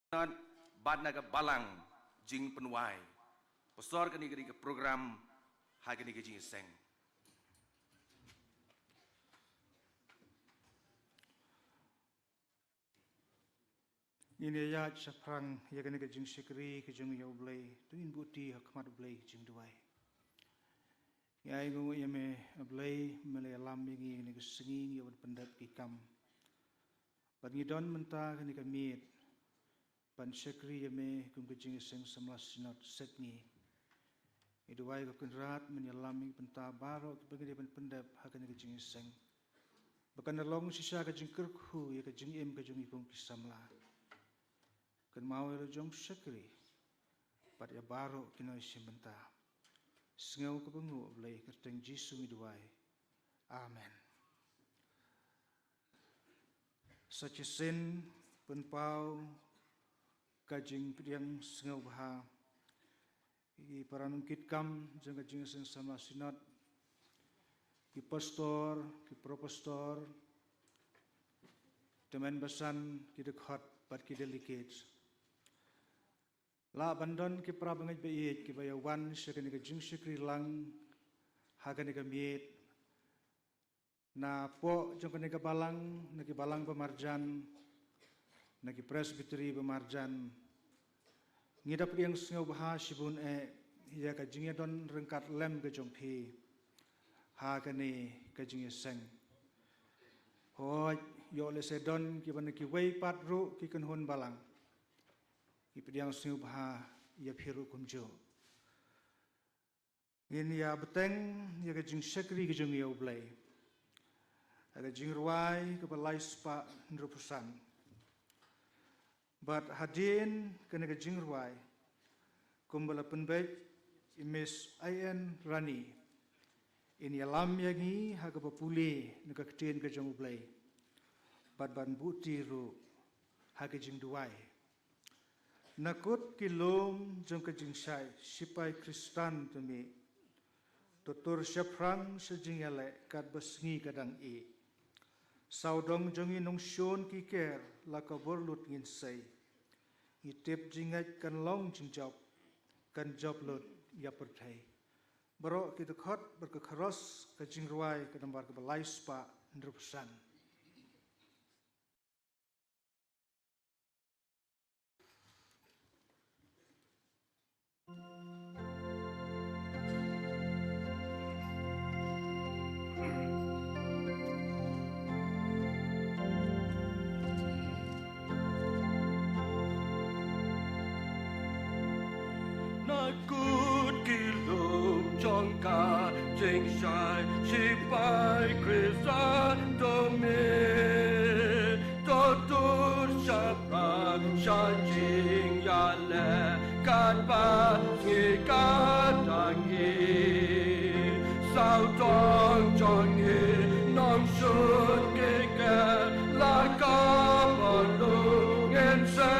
Bad naga balang jing penuai. Pastor kani ke program hai kani ke jing seng. Ini ya saprang ya kani ke jing sikri ke jing ya blai tuin buti hakmat blai jing duai. Ya ingu ya me blai mele alam ini ke singing ya pendat kikam. Bad ngidon menta kani ke miet. Pan sekri yame kum kecing seng samlas sinot setni. Iduai ko kunrat menyalami penta baro kepengin pan pendap hakan kecing seng. Bakan long sisa kecing kerku ya kecing em kecing ipung kisamla. Kan mau elo jong sekri. Pat ya baro kino isimbenta. Sengau kepengu belai kerteng Jisu iduai. Amen. Sacesin penpau kajing piang sengau baha i paranung kitkam jeng kajing seng sama sinot ki pastor ki propastor teman besan ki dekat pat ki delicate la bandon ki prabangai bayet ki bayawan sekani kajing sekri lang hagani kamiet na po jeng kani balang na ki balang pemarjan nagi presbytery bemarjan ngidap yang sengau bahas sibun ya kajingnya don rengkat lem ke jongpi ha kani kajingnya seng hoi yo le sedon ki ban ki wei pat ru ki kan hon balang ki pediang sengau bahas ya phiru kumjo ngin ya beteng ya kajing sekri kajing ya ublai ada jing ruai ke balai spa ndrupusan But hadin kena kejing ruai, kumbala penbaik imis ayan rani. Ini alam yangi haga bapuli neka ketien kejang ublai. But ban buti ru haga jing duai. Nakut kilom jang kejing syai sipai Kristan tumi. Tutur syaprang sejing yale kat besngi kadang i. Saudong jongi nong syon kiker laka borlut ngin say. Itip jingat kan long jingjob kan job lut ya pertai. Baro kita khot berkekaros ke jingruai ke nambar ke balai spa ndrupesan. Chongka jing shai sipai Kristan tome totur syaprak shanjing yale kan pa ngi kadangi sao tong jongi nong shun ke la ka balu ngen se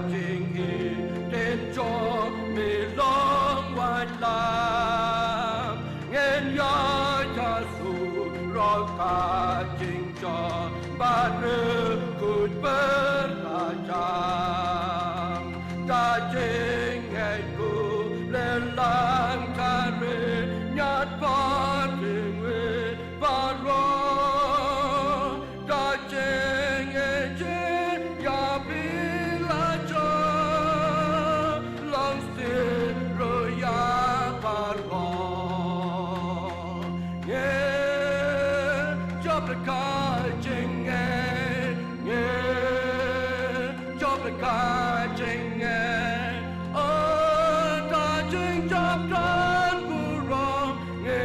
Jing hi den cho me long wan lam ngen ya cha su ro ka jing cho ba ne kut per la jam ta jing hai ku le lang ka re nyat pa jing we ba ro ta jing ya bi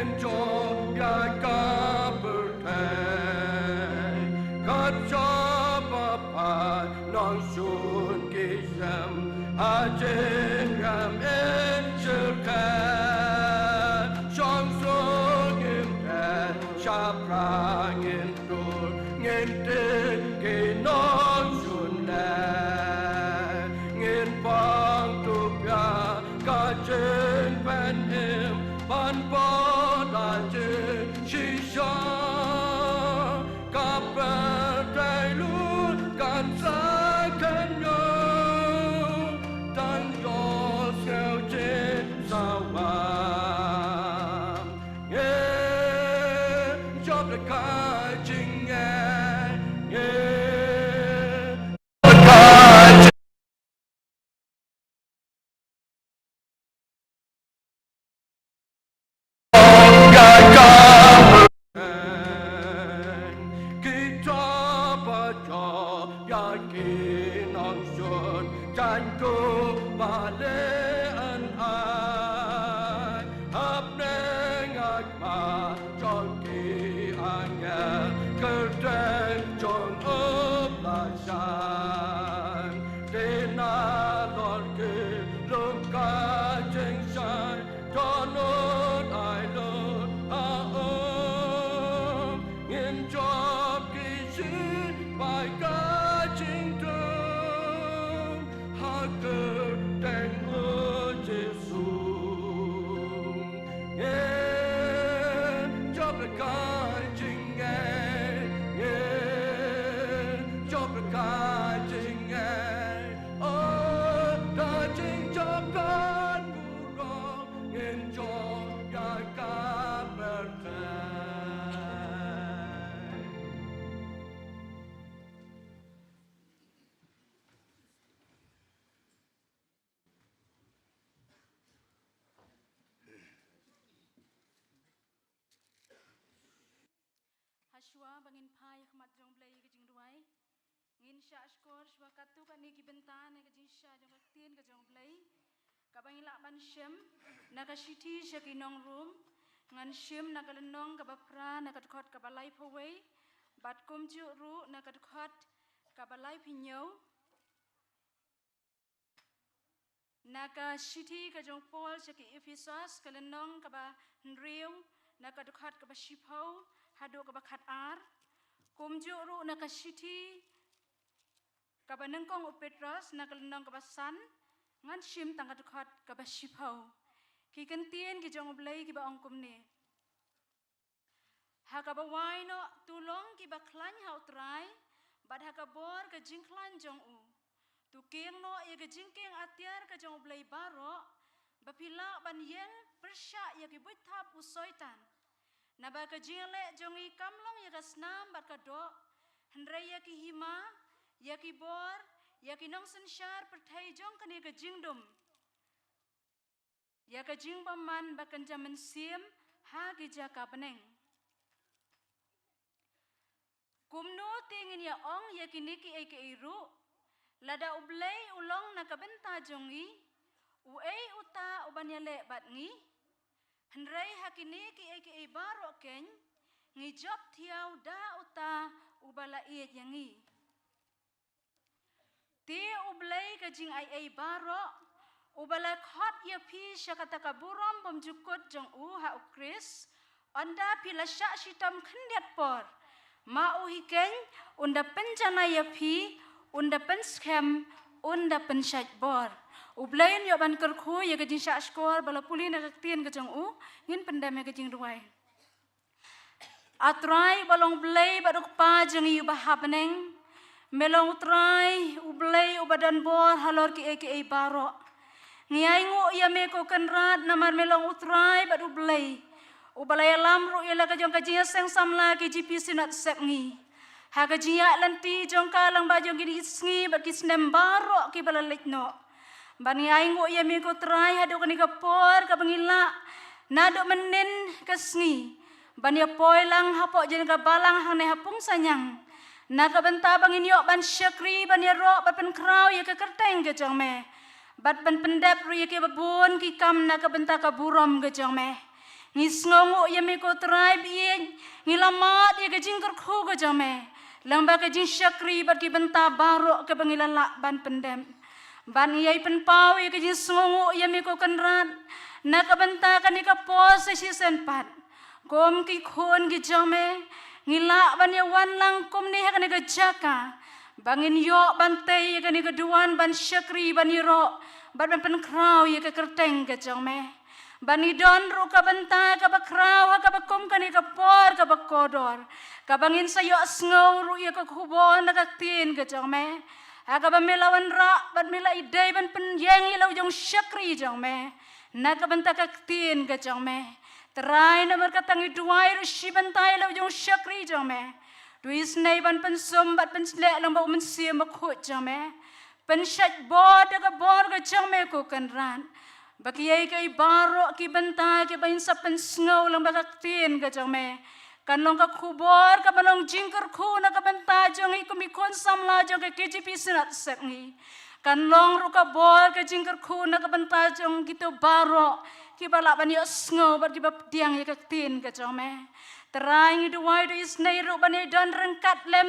Enjoy your kapra ngentur ngente kenong sunle ngen pang tupya kajen penem pan bola je shisha kapra dailu kan sakan yo tan yo sel je sawam yeah job the kajing yeah kita baca yakin angsun janku balean ai apneng akma joki anya kerden jong oplasan dena lor ke luka jengsan donut ai lor in job kisi by gajing dum haker deng Jesu yeah job gajing yeah job gajing oh gajing job kan burung in job ya kabertan Hashwa bangin pai khmat jong blai ke jing duai ngin sha skor shwa katu kan ni ki bentan ke jing sha jong tien ke jong blai ka bangin la ban shem na ka shiti shakinong room ngan shem na ka lenong ka bapra na ka khot ka balai phawei bat kum ju ru na ka khot ka balai phinyau na ka shiti ka jong pol shaki Ephesus ka lenong ka ba nriu na ka khot ka ba shipau hado ka ba khat ar kumju ru na ka shiti ka ba nengkong u Petros na ka lenong ka ba san ngan shim tang ka khot ka ba shipau ki kan tien ki jong blai ki ba ongkum ne ha ka ba wai no tulong ki ba klan hau trai bad ha ka bor ka jing klan jong u tu keng no ye ka jing keng atiar ka jong blai baro ba pila ban yeng persya ye ki buit thap u soitan na ba ka jingle jongi kamlong ya kasnam bat ka do hendrai ya ki hima ya ki bor ya ki nong sensyar perthai jong kan ya ka jingdum ya ka jing paman ba kan jaman sim ha ki jaka peneng kumno tingin ya ong ya ki niki ai ke iru lada ublei ulong na ka benta jongi u ei uta ubanya le bat ngi hendrai hakini ki eki baro ken ngi job thiau da uta ubala iet yangi ti ublei ka jing ai baro ubala khot ya phi shakata ka burom bom jukut jong u ha ukris anda pila sha shitam khndiat por ma u hiken unda penjana ya phi unda pen scam unda pen shat bor ublain yo ban kerkhu ye ke jing sha skor bala puli na tien ke jong u ngin pendam ke jing ruai atrai balong blai baduk pa jeng yu ba happening melong trai ublai ubadan bor halor ki eke baro ngiai ngo ya me ko kenrat namar melong utrai badu blai ubalai lam ru ya la ke jong ke jing seng samla ki gp sinat sep ngi ha ke jing lanti jong ka lang ba jong ki sngi ba ki snem baro ki bala lekno bani aingo ya mi ko trai hado kani ka por ka bangila nado menen kasngi bani poi lang hapo jen ka balang hang ne hapung sanyang na ka benta bangin yo ban syakri bani ro ban pen krau ya ka kerteng ke jong me bat ban pendap ru ya ke babun ki kam na ka benta ka burom ke jong me ngis ngongo ya mi ko trai bien ngilamat ya ke jingker khu ke jong me lang ba ke jing syakri bat ki benta baro ke bangila la ban pendam ban yai pen pau ye ke sungu ye mi ko kenrat na ka benta kan ka pos si senpat kom ki khon ki jome ngila ban ya wan lang kom ni hakane ga jaka bangin yo bantai ya kani keduan ban syakri ban iro ban pen krau ya ke kerteng ke jome bani don ru ka banta ka bakrau ka bakom kani ka por ka bakodor ka bangin sayo sngow ru ya ka kubon na ka tin ke jome aga ba melawan ra ban mela idai ban pen yang ilau jong syakri jome na ka banta ka tin ke jome terai na berkatangi duai ru shi bantai ilau jong syakri jome Duis nay ban pensum bat penslek lang ba umensia makut jame pensat bod daga bor ga jame ko kanran baki ay kay baro ki banta ki bain sa pensngaw lang ba kaktin ga jame kanlong ka kubor ka balong jingker ku na ka banta jong ikumikon samla jong ka KGP sinat sekngi kanlong ru ka bor ka jingker ku na ka banta jong gitu baro ki balak ban yo sngaw bat ki ba diang ya kaktin ga jame Terang itu wai do isnai ro bani dan rengkat lem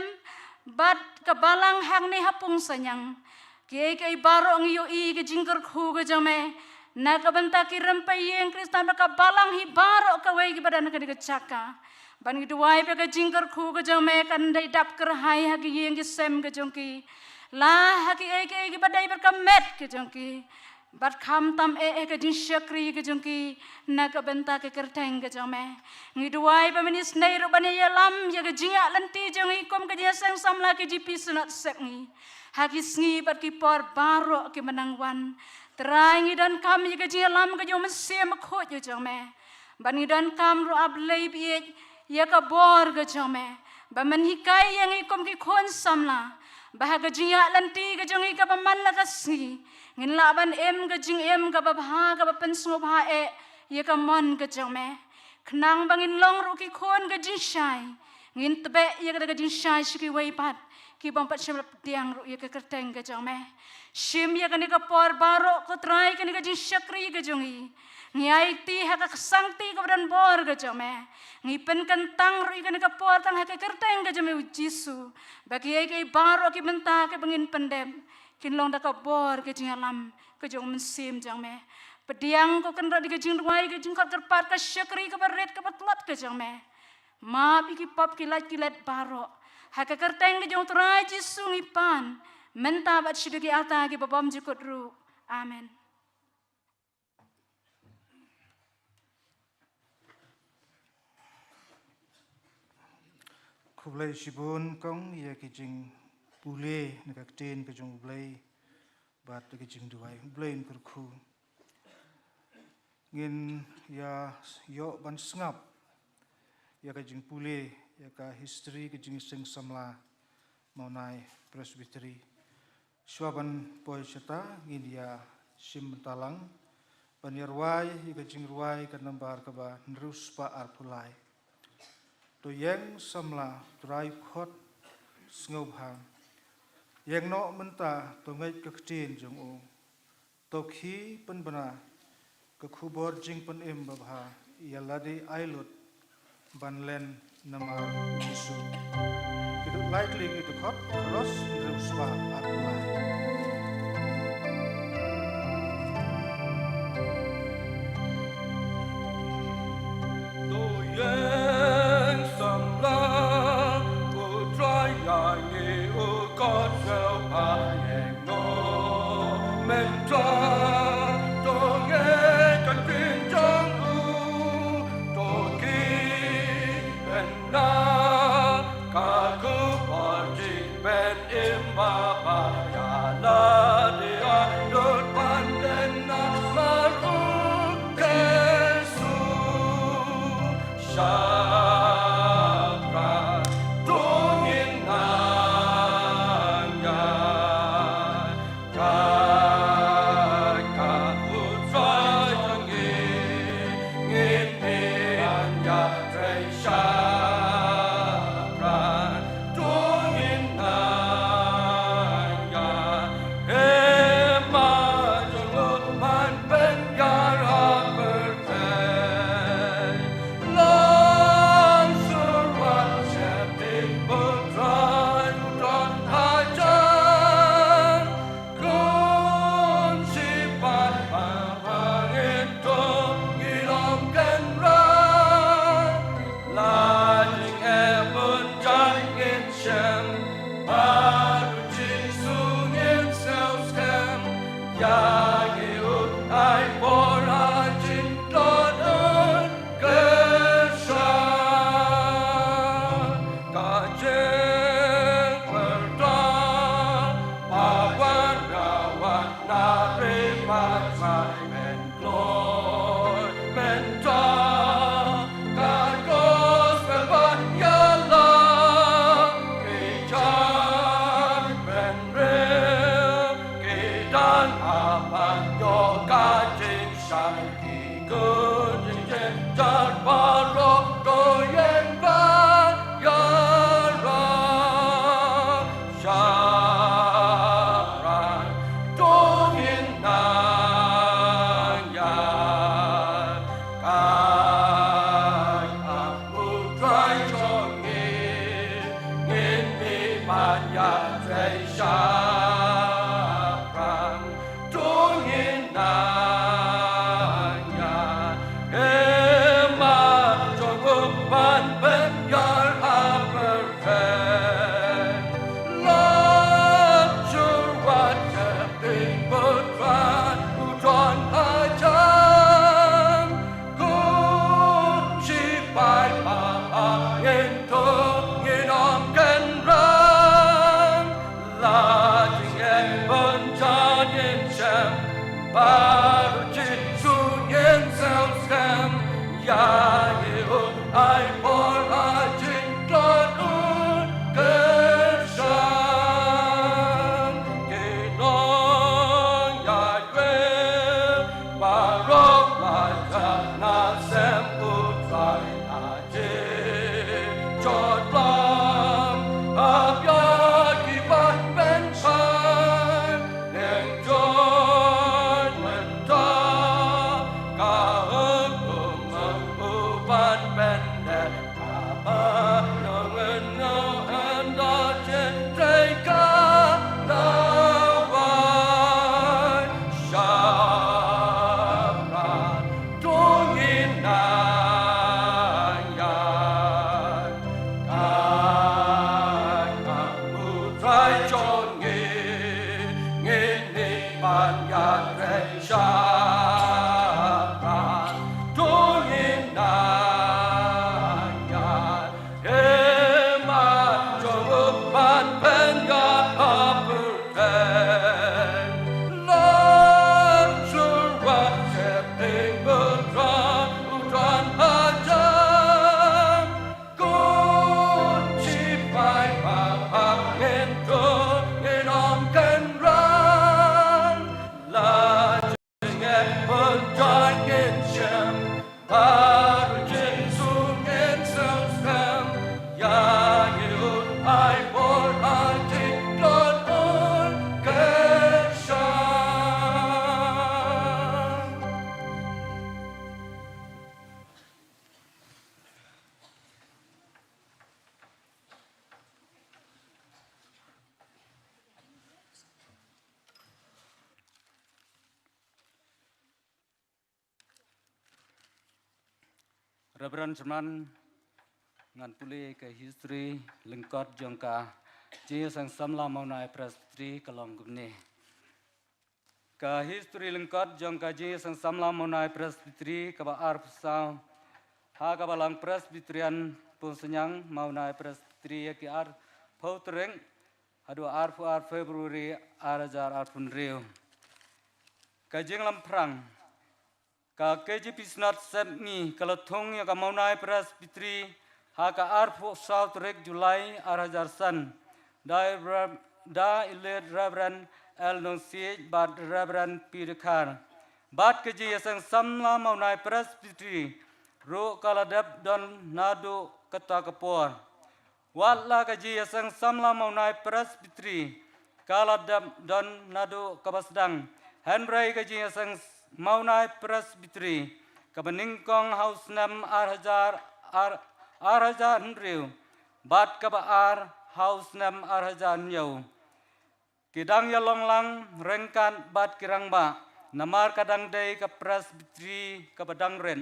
bat kebalang hang ni hapung sanyang kiai kai baro ngiyo i ke jingker khu ke jame na ka banta ki rempai yang kristan ka balang hi baro ka wai ki badan ka di caka ban itu wai pe ka jingker khu ke jame kan dai dap ker hai ha ki yang ki sem ke jongki la ha ki ai ki badai ber ka met ke jongki bat kham tam ke jin syakri ke jongki na ka benta ke kerteng ke jame ngiduai peminis nei ro bani yalam ya ke jinga lenti jongi kom ke sang samla ke jipi sunat sekngi haki sngi bat ki por baro ke menangwan terangi dan kam ya ke jinga lam ke jom se makhot yo jame bani dan kam ro ablei bi ya ka bor ke jame ba menhikai yang ikom ki khon samla bahaga jinga lenti ke jongi ka paman la ka sngi ngin laban em ke jing em ka babha ka pensngo bha ye ka mon ke jame khnang bangin long ru ki khon ke jing shai ngin tebe ye ka jing shai shiki wei pat ki bang pat sham tiang ru ye ka kerteng ke jame shim ye ka ni ka por baro ko trai ka ni ka jing syakri ke jongi ngai ti ha ka sangti ka badan bor ke jame ngi pen kentang ru ka ni ka por tang ha ka kerteng ke jame jisu bagi ye ka baro ki benta ke bangin pendem kinlong da ka bor ke jing alam ke jong mensim jang me pediang ko kan ra di ke jing ruai ke jing kerpat ka syakri ka baret ka patlat ke jang me ma pi ki pop ki lat baro ha ka kerteng ke jong trai ji sungi pan menta bat shidiki ata ki babam jikut ru amen Kublai shibun kong ya ki jing Bule nak ten ke jong blai bat ke jing duai blai kerku ngin ya yo ban sngap ya ke jing bule ya ka history ke jing sing samla maunai presbytery swaban poi chata ngin ya sim talang ban yarwai ya ke jing ruai ka nambar ka ba nrus pa arpulai to yang samla trai khot ngau hang yang no menta to ngai ka tin jong o to khi pen bana ka khubor jing pen em babha yaladi ailot banlen nama isu itu likely itu khot cross terus pa arulai Do yang samla ko try ni o God shall I no mentra do ye kan tin jong u do ki ben na ka ku party ben im ba ba ya la de a do pan den na ma ru kesu sha Lord ai por ai chính con ơn kesan ke non ya que barok la na sem utrai na je chot lam apya ki pat ben pan neng joy men ta ka pat ben de ka ba no ngen no and da je trai ka da wa sha ra to yin na ya ka mu trai cho nghe ni ban ya trai sha ra to yin na Reverend Seman ngan pulih ke history lengkot jongka je sang samla maunai presbytery kalong gumne ka history lengkot jongka je sang samla maunai presbytery ka ba ar pusau ha ka balang presbyterian pun senyang maunai presbytery ki ar pautreng adu ar Februari arajar ar pun riu ka jeng lamprang ka KJP Snat Semni kalau thong ya ka maunai presbytery ha ka arfu South Rek Julai arajar san da ilet Reverend El Nonsi bad Reverend Pirkar bad keji sang samla maunai presbytery ro kala dep don nado kata kapor wala keji sang samla maunai presbytery kala dep don nado kabasdang Henry keji sang maunai presbytery kabeningkong house nam arhajar nriu bat kabaar house nam arhajar nyau kidang ya longlang rengkan bat kirangba namar kadang day ka presbytery kabadang ren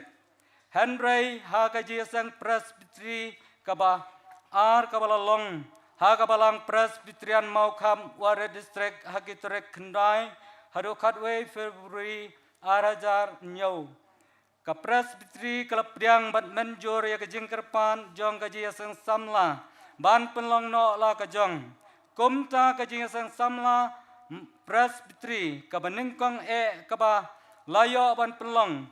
Henry ha kaji sang presbytery kaba ar kabalalong ha kabalang presbyterian maukam ware district hakitrek kendai hadu katway Februari arajar nyau ka presbytery kalapdiang bat menjor ya kajing kerpan jong kaji sang samla ban penlong no la kajong kumta kaji sang samla presbytery ka beningkong ka ba layo ban penlong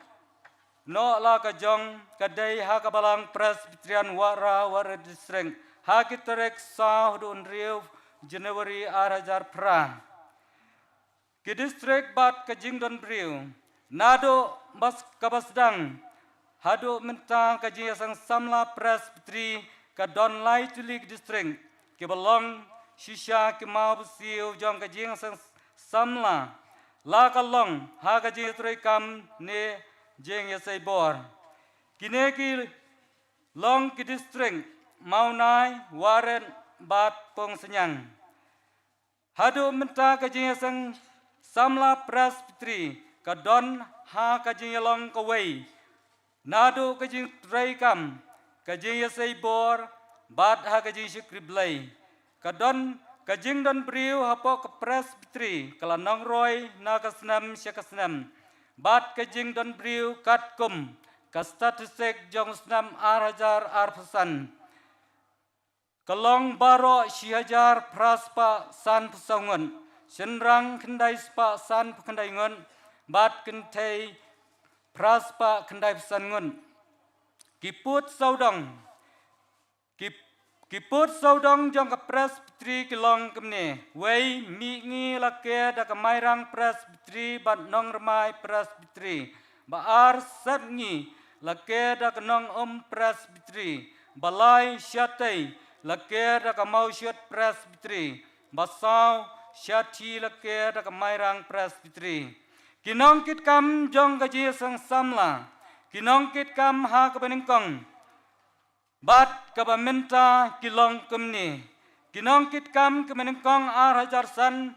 no la kajong kadai ha kabalang presbyterian wara district ha kitrek sa hudun riu Januari arajar pra ki district bat kajing don briu nado mas kabasdang hado mentang kaji sang samla presbytery ka don lai tulik district ke belong shisha ke mau siu jong kaji sang samla la kalong ha kaji troi kam ne jeng ya sai bor kine ki long ki district maunai waren bat pong senyang hado mentang kaji sang samla presbytery kadon ha kajing long kawai nado kajing traikam kajing yasai bor bat ha kajing shikriblai kadon kajing don briu hapo ke presbytery kalanong roy na kasnam syakasnam bat kajing don briu katkum ka statistik jong snam arhajar arpasan kalong baro shihajar praspa san pusangun senrang kendai spa san kendai ngon bat kentai praspa kendai pesan ngon Kiput saudong Kiput saudong jong ka presbyteri kilong kemne. Wei mi ngi lake da ka mairang presbyteri bat nong remai presbyteri. Baar sat ngi lake da ka nong presbyteri. Balai syatai lake da ka mau syat presbyteri. Basau syati lake da ka mairang presbyteri. Kinong kit kam jong gaji sang samla. Kinong kit kam ha ka beningkong. Bat kabaminta kilong kumni. Kinong kit kam kemeningkong Arhajan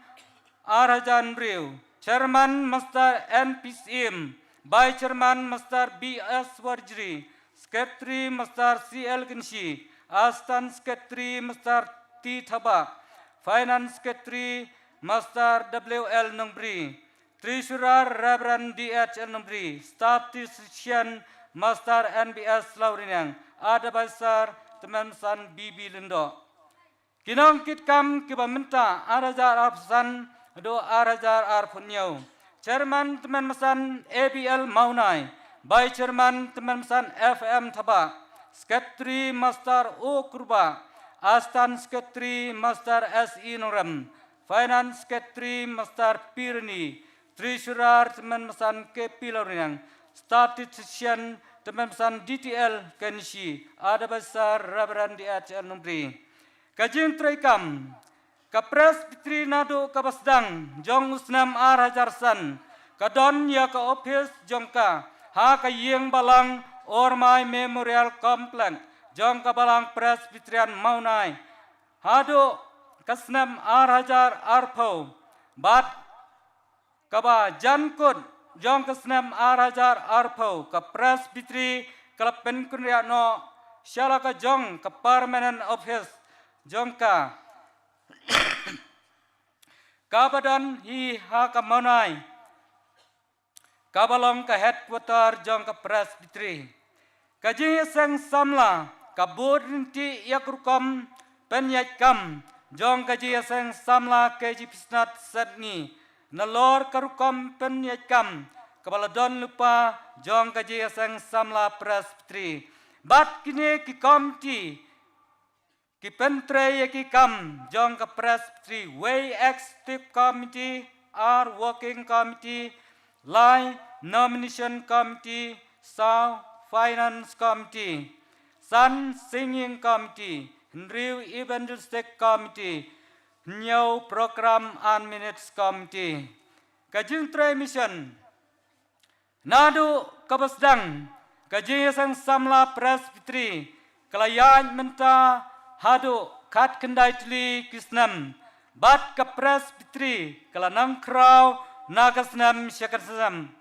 Riu. Chairman Master NPCM. By Chairman Master B.S. Warjri. Secretary Master C.L. Kinshi. Assistant Secretary Master T. Thaba. Finance Secretary Master W.L. Nongbri. Treasurer Reverend D.H.L. Nongbri. Statistician Master NBS Laurinyang. Advisor Teman-san Bibi Lindo. Kinong kit kam kibaminta Arhajar Arpsan do Arhajar Arpunyau. Chairman Teman-san ABL Maunai. By Chairman Teman-san FM Thaba. Secretary Master O Kurba. Assistant Secretary Master S.E. Noram. Finance Secretary Master Pirni. Treasurer Teman-san KP Laurinyang. Statistician Teman-san DTL Kenshi. Advisor Reverend D.H.L. Nongbri. Kajing traikam. Presbyteri nado kabasdang. Jong usnam Arhajar san. Kadon ya ka office jongka. Ha ka yeng balang Ormai Memorial Complex. Jong ka balang Presbyterian Maunai. Hado kasnam Arhajar Arpau. Bat kaba jankut. Jong kesnam Arhajar Arpau ka presbyteri kalapen kunria no syala ka jong ka permanent office jong ka kabadan hi ha ka monai kabalong ka headquarter jong ka presbyteri kaji sang samla ka bodinti yakrukom penyakam jong kaji sang samla keji pisnat setni Nalor karukom penyakam kepala don lupa jong kaji sang samla presbyteri. Bat kini ki komti ki pentre ki kam jong ka presbyteri. Way executive committee, R working committee, line nomination committee, South finance committee, Sun singing committee, Henry evangelistic committee. New program and minutes committee. Kajing tray mission. Nadu kabasdang. Kajing sang samla presbyteri. Kelayan menta hadu kat kendai tuli kisnam. Bat ka presbyteri. Kelanang krau nagasnam syakasnam.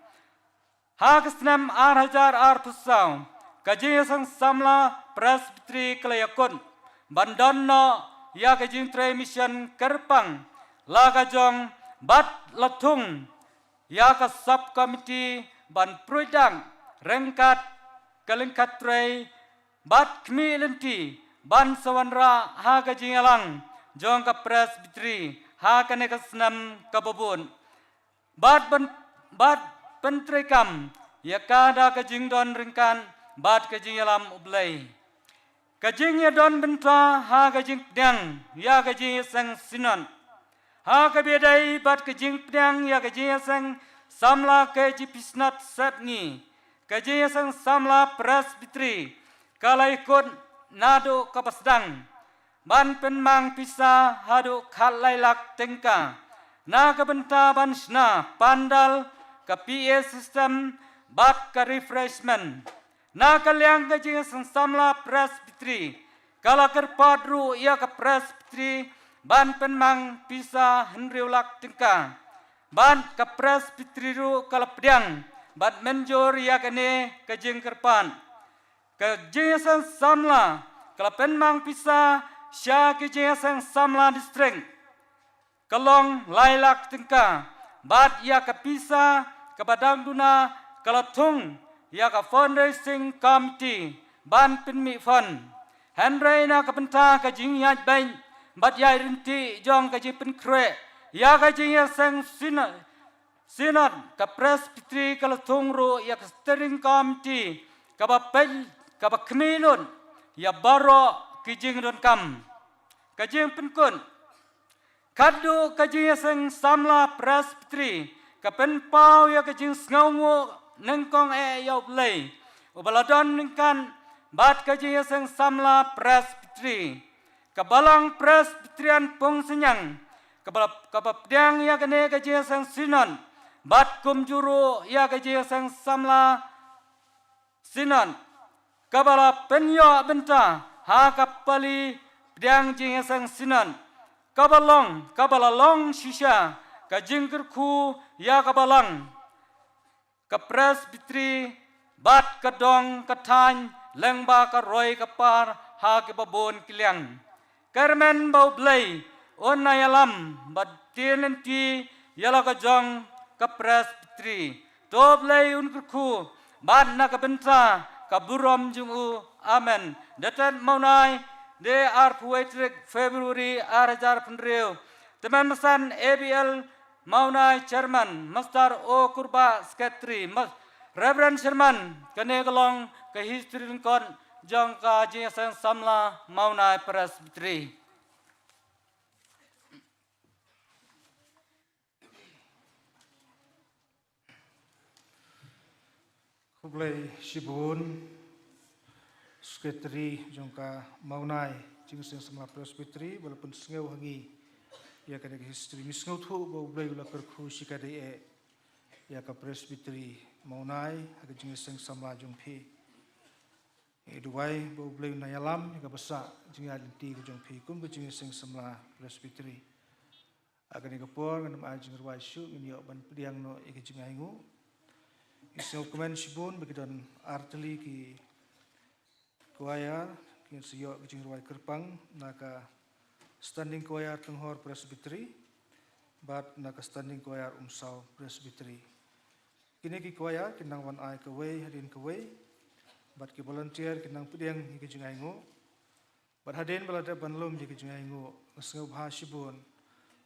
Hagasnam Arhajar Arpusau. Kajing sang samla presbyteri kelayakun. Bandono ya kajing tray mission kerpang laga jong bat latung ya ka subcommittee ban pruidang rengkat kalingkat tray bat kmi lenti ban sawanra ha kajing alang jong ka presbyteri ha ka nekasnam kababun bat pentrekam ya kada kajing don ringkan bat kajing alam ublay. Kajing ya don benta ha kajing pedang ya kajing sang sinan. Ha kabedai bat kajing pedang ya kajing sang samla kaji pisnat satni. Kajing sang samla presbyteri kala ikut nado kapasdang. Ban penmang pisa hadu khalailak tengka. Na kabenta ban sna pandal ka PA system bat ka refreshment. Na kalyang kajing sang samla presbyteri kala kerpadru ia ka presbyteri ban penmang pisa henriulak tengka ban ka presbyteri ru kala pedang bat menjor ia kene kajing kerpan kajing sang samla kala penmang pisa sya kajing sang samla distrik kalong lailak tengka bat ia ka pisa ka badang duna kala tung ya ka fundraising committee ban pinmi fund Henry na kapenta ka jing yat bain bat ya rinti jong ka jing penkre ya ka jing ya sang sinat ka presbyteri ka latungro ya ka steering committee ka ba kabak kemilun ya baro kijing don kam kajing penkun kadu kajing seng samla presbytery kapen pau ya kajing sngaungu nengkong ya blay ubaladon ningkan bat kajing seng samla presbytery kabalang presbyterian pong senyang kabapdang ya kene kajing seng sinon bat kum juru ya kajing seng samla sinon kabala penyo benta ha kapali pdang jing sang sinan kabalalong shisha kajing kerku ya kabalang kapresbytery bat kadong katany lengba karoy kapar ha kibabon kiliang karmen bau blay on nayalam batinenti yala kajong kapresbytery to blay un kerku bat na kabenta kaburam jungu amen datan maunai de ar puetrik Februari arjar penriu teman mesan ABL maunai chairman Master O Kurba Sekretari Reverend Sherman kene kelong ke history kon jong ka jeng samla maunai presbytery Kublai Shibun Sekretari jongka maunai jingseng sama presbytery walaupun sengau hangi ya kena history misngau tu bau blai ula kerku sikadai ya ka presbytery maunai aga jingseng sama jongpi duai bau blai nayalam ya ka besa jinga dinti ke jongpi kum ke jingseng sama presbytery aga ni kapor ngam ajing ruai syu ni ban pediang no ike jingaingu isel komen Shibun begidon arteli ki choir kin siyo kijing ruai kerpang naka standing choir tenghor presbytery bat naka standing choir umsau presbytery kini ki choir kinang wan ai kawai hadin kawai bat ki volunteer kinang pediang kijing aingo bat hadin balada banlum kijing aingo ngasngau bha Shibun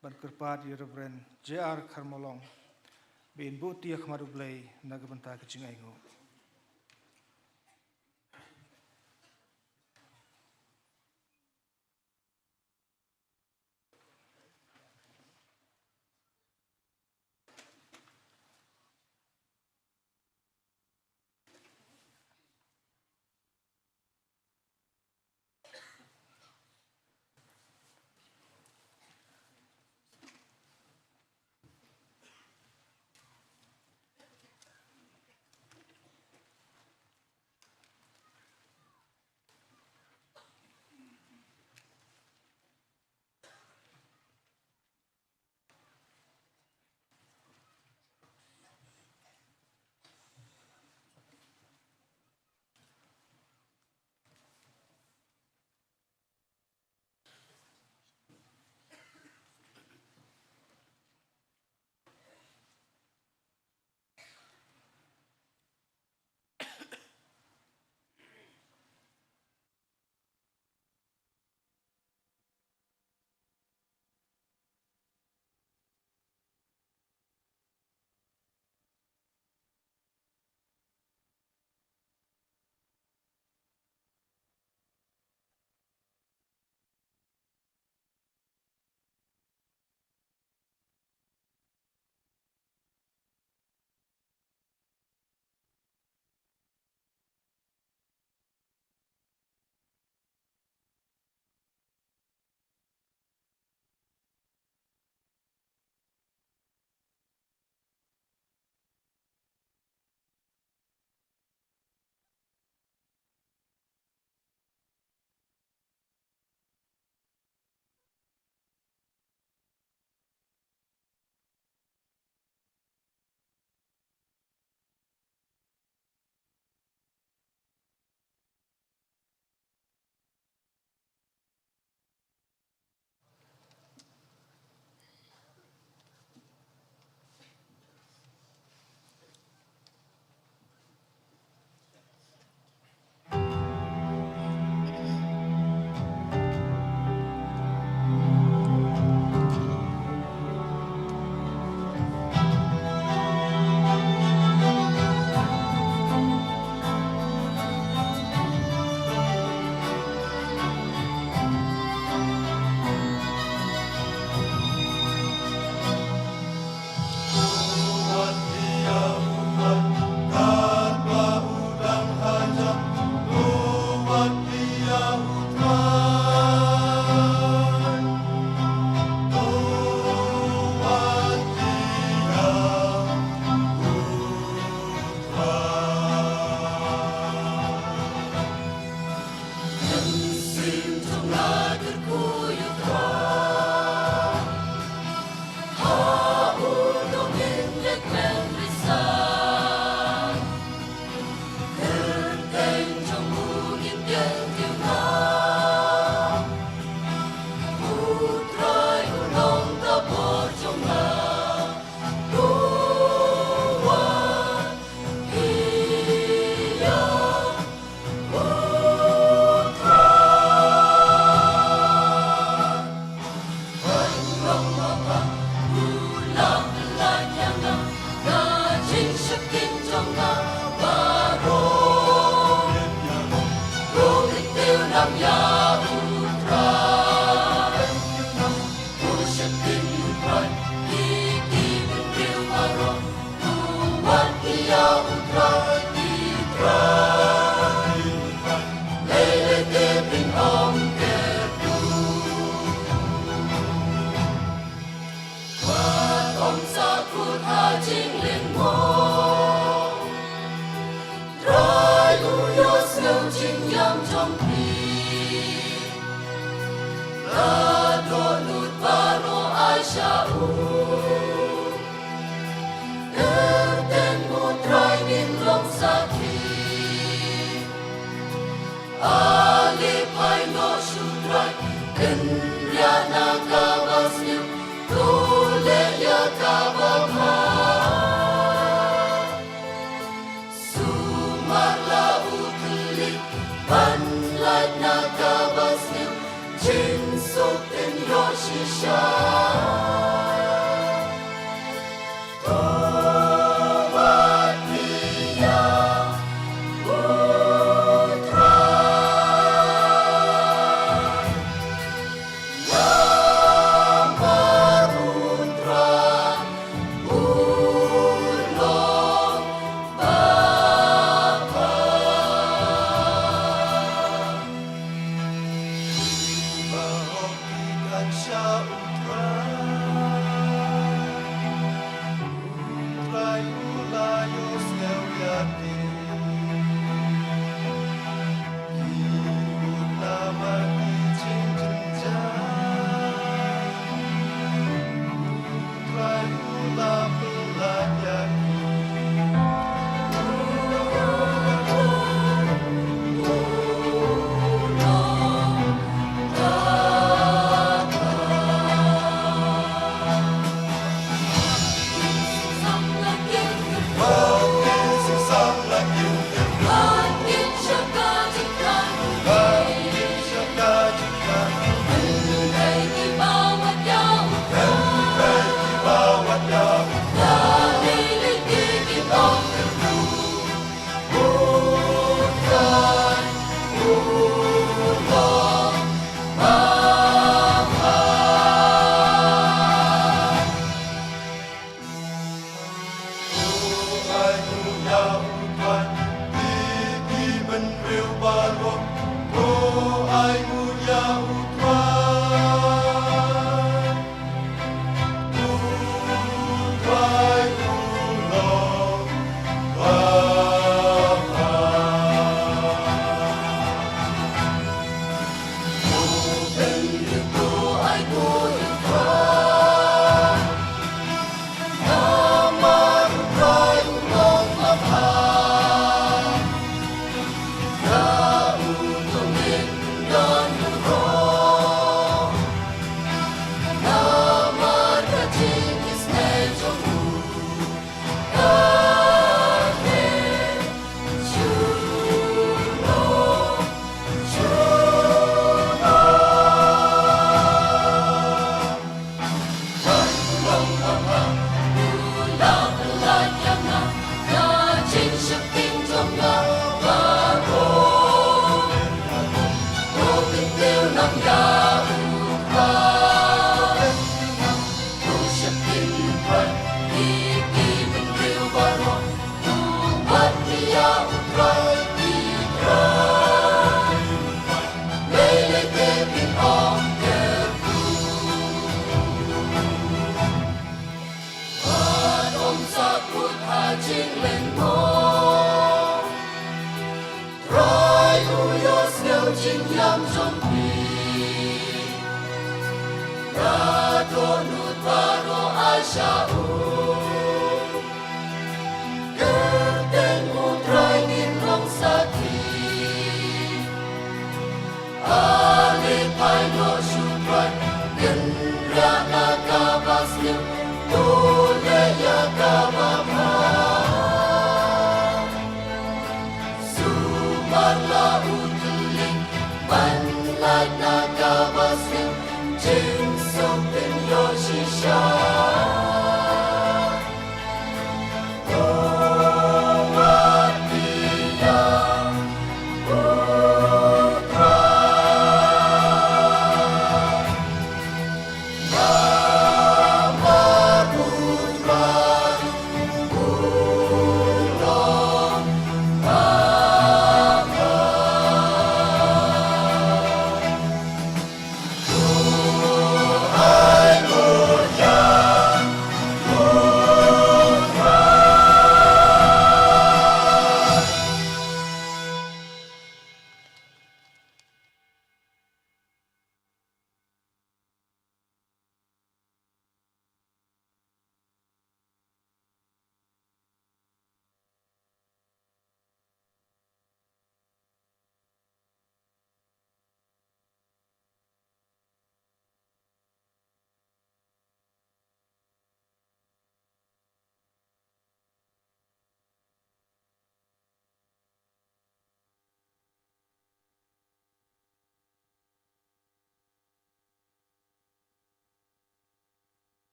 ban kerpat di Reverend JR Karmolong bin buti akhmadu blai naga benta kijing aingo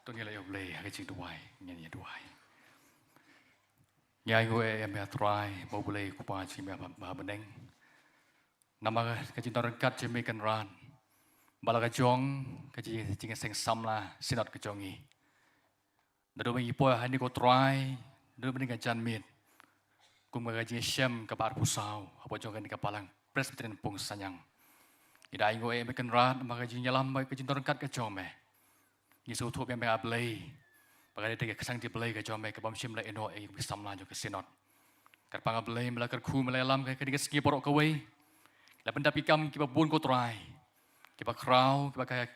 Tôi nghĩ là ông lê cái chuyện đuổi nghe đuổi nhai ngồi em bé trai bầu lê của bà chị mẹ bà bên anh nằm cái chuyện tao cắt chỉ mấy căn ran bà là cái chong cái chuyện cái sinh xăm là xin đặt cái chong gì đôi bên ipoh hai ni có trai đôi bên cái chân miệt aku mengaji Syam ke Bar Pusau, apa jangan di kapalang Presbyterian Pung Sanyang. Ida ingo mekan rat mengaji nyalam baik ke jintor kat ke jome. Yesu tu yang mengablay, bagai dia kesang di belay ke jome ke bam Syam la eno bisamla jo ke sinot. Kerpang ablay melakar ku melalam ke dia segi porok kawai. Lapan dapikam kiba bun ko try. Kiba krau kiba kaya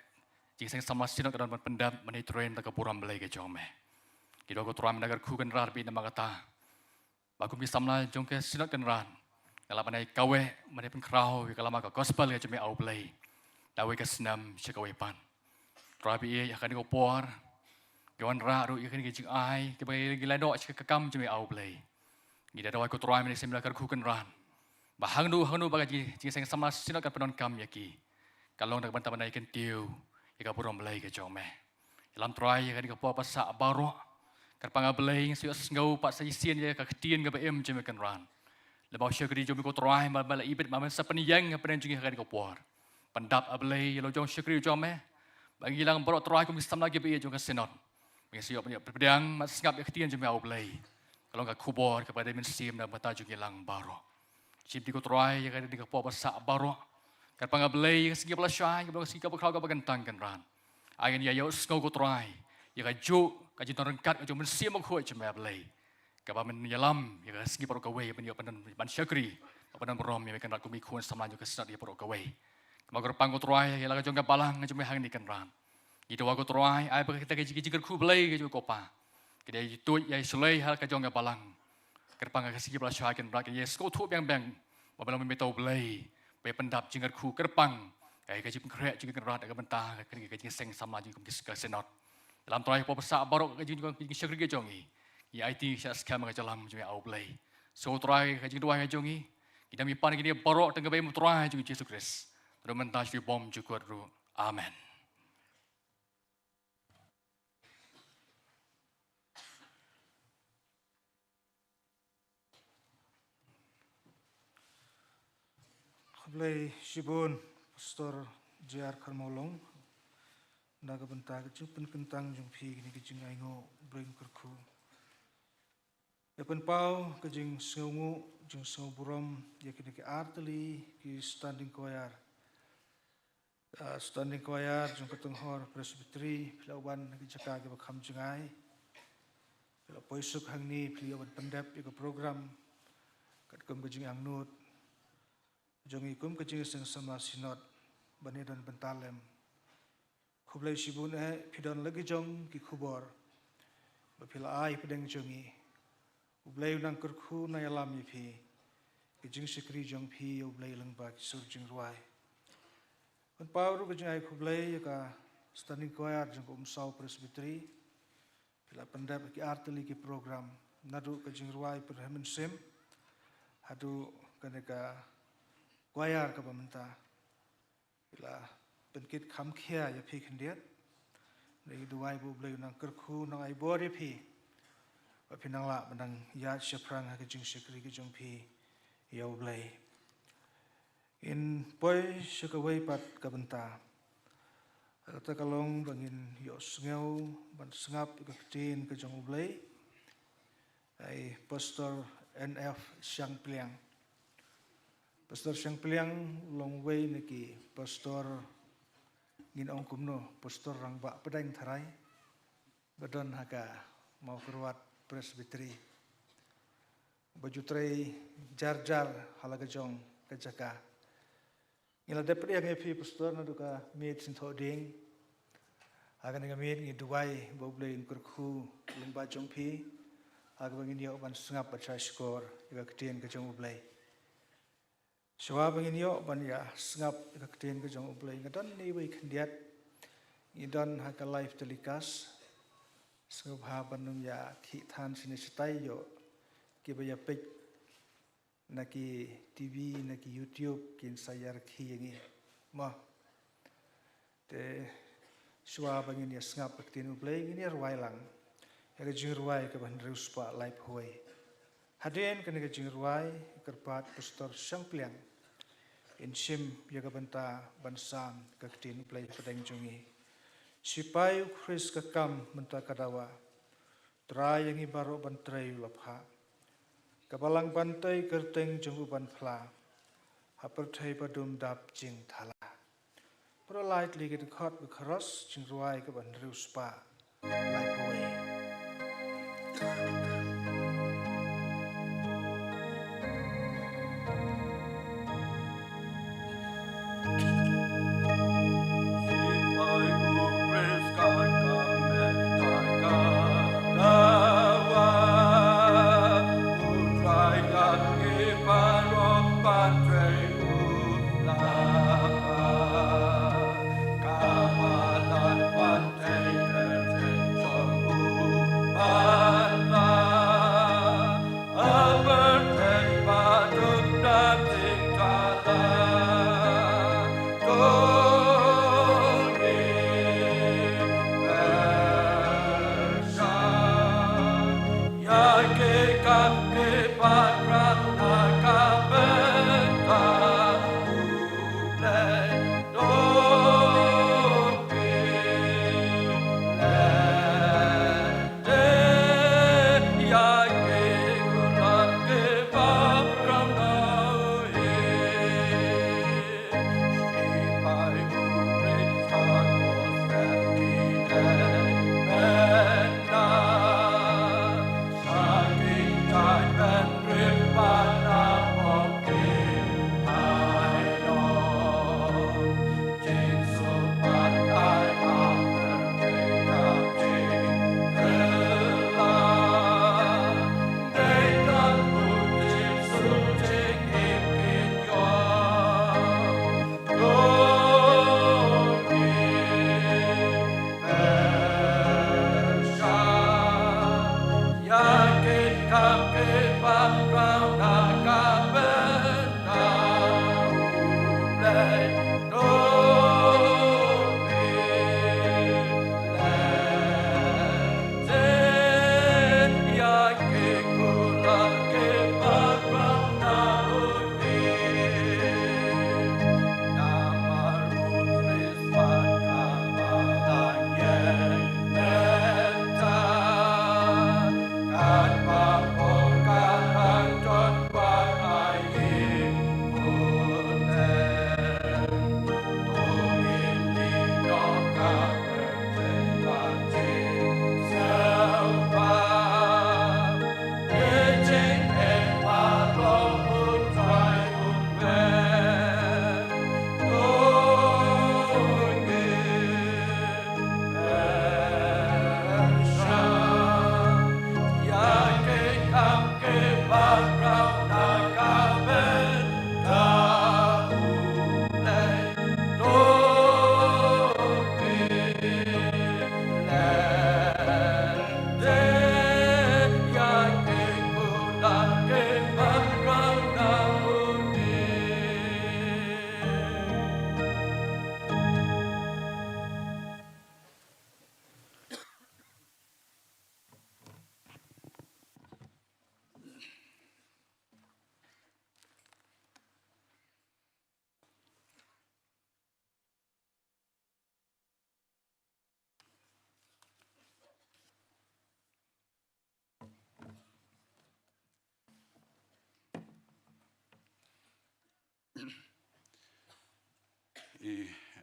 jiseng sama sinot dan pendap menai train tak puram belai ke jome. Kido ko try menagar ku kan rat bi nama kata. Baku bisamla jong ke sinot kan rat. Kalau menai kawe menai pen krau kalau maka gospel ke jome au belai. Dawe ke senam syakawe pan. Rabi akan ko por. Kawan rat ru akan ke jing ai kiba gila dok syakam jome au belai. Gida dawai ko try menai semlakar ku kan rat. Bahang nu bagai jiseng sama sinot kan penon kam yaki. Kalau nak bantah menai kentiu, ika puram belai ke jome. Dalam try kan ika puapa sa baro. Kerpang belai siu sengau pak saisian je ka ketien ka bem jeme kan ran. Lebau syakri jome ko try bala ibit mamen sapani yang apa yang jungi kan ika puar. Pendap belai lo jong syakri jome. Bagi lang baro try ko misam lagi be jong ka sinot. Bagi siu pedang mas ngap ketien jome au belai. Kalau ka kubor kepada men sim dan bata jungi lang baro. Cip di ko try kan ika puapa sa baro. Kerpang belai segi belas syai, segi kapal kau bagantang kan ran. Ayan ya sengau ko try. Ya kaju kaji torengkat kaju mensiam aku cuma belai. Kapal menyalam ya segi porok kawai penyo pan syakri. Pan berom ya kan rat kumi kuan sama juga senat dia porok kawai. Kapal kerpang ko try ya la kaju ngapalang cuma hang ni kan ran. Itu aku try ai kita kaji ku belai kaju kopa. Kita itu ya sulai hal kaju ngapalang. Kerpang segi belas syai kan rat ya sengau tu bang. Babelang memetau belai. Baik pendap jingat ku kerpang, kaji pengkerek jingat kerat agak mentah, kaji seng sama jingat ke senot. Dalam terakhir apa besar barok kaji jingat syakri kejongi, ya IT saya skam mengajalam jingat au play. So terakhir kaji dua kejongi, kita mipan kini barok tengah bayi terakhir jingat Yesus Kristus. Terus mentah syukur bom cukup ru. Amen. Belai Shibun Pastor J.R. Karmolong naga bentang kecupen kentang jumpi gini kejing aingo brain kerku. Yapen pau kejing sengu jung sengu buram ya kini ke arteli ki standing choir jung ketenghor presbytery pilawan ki jaka ke bakam jengai pila poisuk hangni pilawan pendap ika program kat kem kejing angnut jong ikum kejing seng sama sinot bani dan bentalem kublai shibun pidon lagi jong ki kubor bapila ai pedeng jongi ublai unang kerku na yalam pi kejing sikri jong pi ublai lengba ki surjing ruai kon pauru kejing ai kublai ka standing choir jong umsau presbytery pila pendap ki arteli ki program nadu kejing ruai perhemen sim hadu kaneka choir ka pamenta bila penkit kham khia ya phi khendiat nei duai bu blai nang kerku nang ai bori phi wa pinang la menang ya syafrang ha kejing syakri kejong phi ya blai in poi syakawai pat ka benta ta kalong bangin yo sngeu ban sngap ka tin kejong blai ai pastor NF Syang Pliang Pastor Syang Pliang long way niki pastor ngin ong kumno pastor rangba pedang tharai badon haka mau keruat presbytery baju tray jar halaga jong kajaka ngila depri ang epi pastor na duka meet sin thoding aga nga meet ngi duwai boble in kurku lengba jong pi aga bangin yo ban sngap achai skor iga ketien ka jong boble Syawab ingin yo ban ya sengap kaktin ke jong ublai ngadan ni wei khendiat idan haka live telecast sengap ha banum ya thi than sini setai yo ki ba ya pek naki TV naki YouTube kin sayar khi yangi ma te syawab ingin ya sengap kaktin ublai ingin ya ruai lang ya ke jing ruai ke ban ruspa live huai hadin ke jing ruai kerpat pastor Syang Pliang in sim yaga banta bansam kaktin play pedeng jongi sipai Chris kakam menta kadawa trai yang ibaro bantrai lapha Kabalang bantai kerteng jenghuban pla. Hapertai padum dap jing thala. Pro light ligit khot bekros jing ruai kaban riuspa. Light away.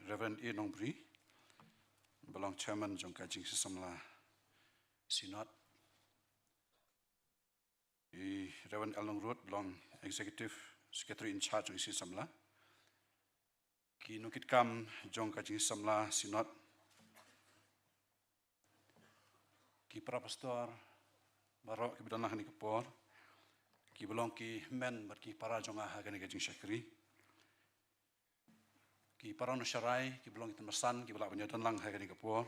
Reverend E. Nongbri, belong chairman jong kajing sesamla Synod. Reverend L. Nongrut, belong executive secretary in charge jong sesamla. Ki nukit kam jong kajing sesamla Synod. Ki para pastor, barok ki bedanlah ni kepor. Ki belong ki men ber ki para jong aha kajing syakri. Ki para nusyarai, ki belong kita mesan, ki belak penyataan lang hai kani kapur.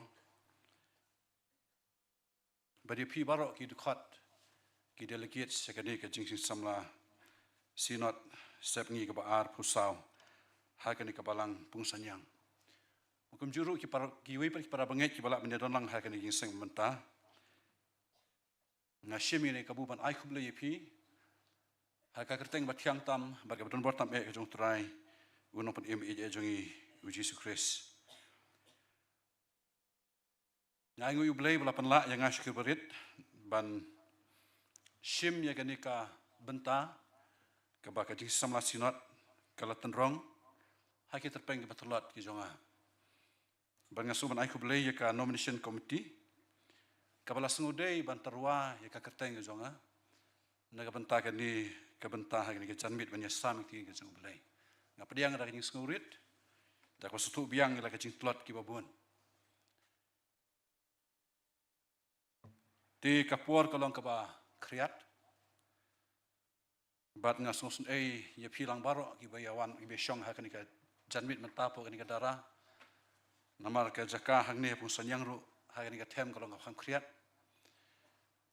Badi pi barok ki dekat, ki delegate sekali ke jingsi samla Synod sepngi ke baar pusau hai kani kabalang pungsanyang. Hukum juru ki para ki wi para benget ki belak penyataan lang hai kani jingseng mentah. Ngasyim ini kabuban ai kuble yepi. Hai ka kerteng batiang tam bagi beton bortam ke jong trai. Unong pen MA jongi uji sukres. Ngai ngu yublei belapan la yang asyik berit ban shim ya ganika benta ke ba ka jing samla sinot kala tenrong ha ki terpeng ke betulat ki jonga ban ngasuban ai ku belai ya ka nomination committee kabala sengudei ban terwa ya ka kerteng ke jonga naga benta ka ni ka benta ha ni ke janmit ban ya sam ki ke jong belai ngapediang ada jing sengurit da ko sutu biang la ka jing tulat ki babun ti kapuar kalong ka ba kriat bat nga song ya pilang baro ki bayawan ibe syong ha kanika janmit mentapo kanika dara namar ka jaka hangne pung sanyang ru ha kanika them kalong ka kriat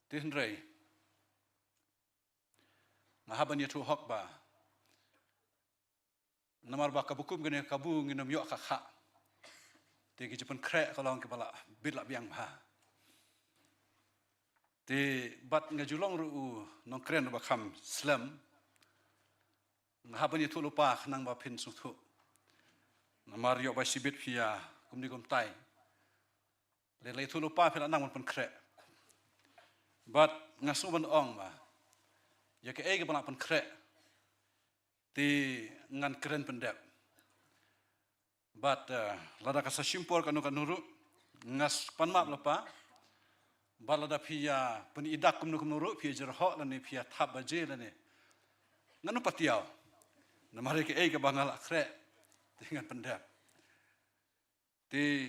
ti hendrei nga haban ya tu hok ba namar ba kabukum kanika kabu nginam yo ka kha ti ki jepen krek kalong ki bala bit la biang ha ti bat nga julong ru nong kren ba kham slam ngahaban itu lupa nang ba pin sutu namar yo ba sibit pia kumni kum tai le itu lupa pin nang pun kre bat ngasuban ong ba ya ke ege bana pun kre ti ngan keren pendep bat lada ka sasimpor kanu kanuru ngas panmap lupa balada pia pun idak kumnu kumnuru pia jerho lani pia thap baje lani nganu patiau namari ke ke bangal akhre dengan pendap ti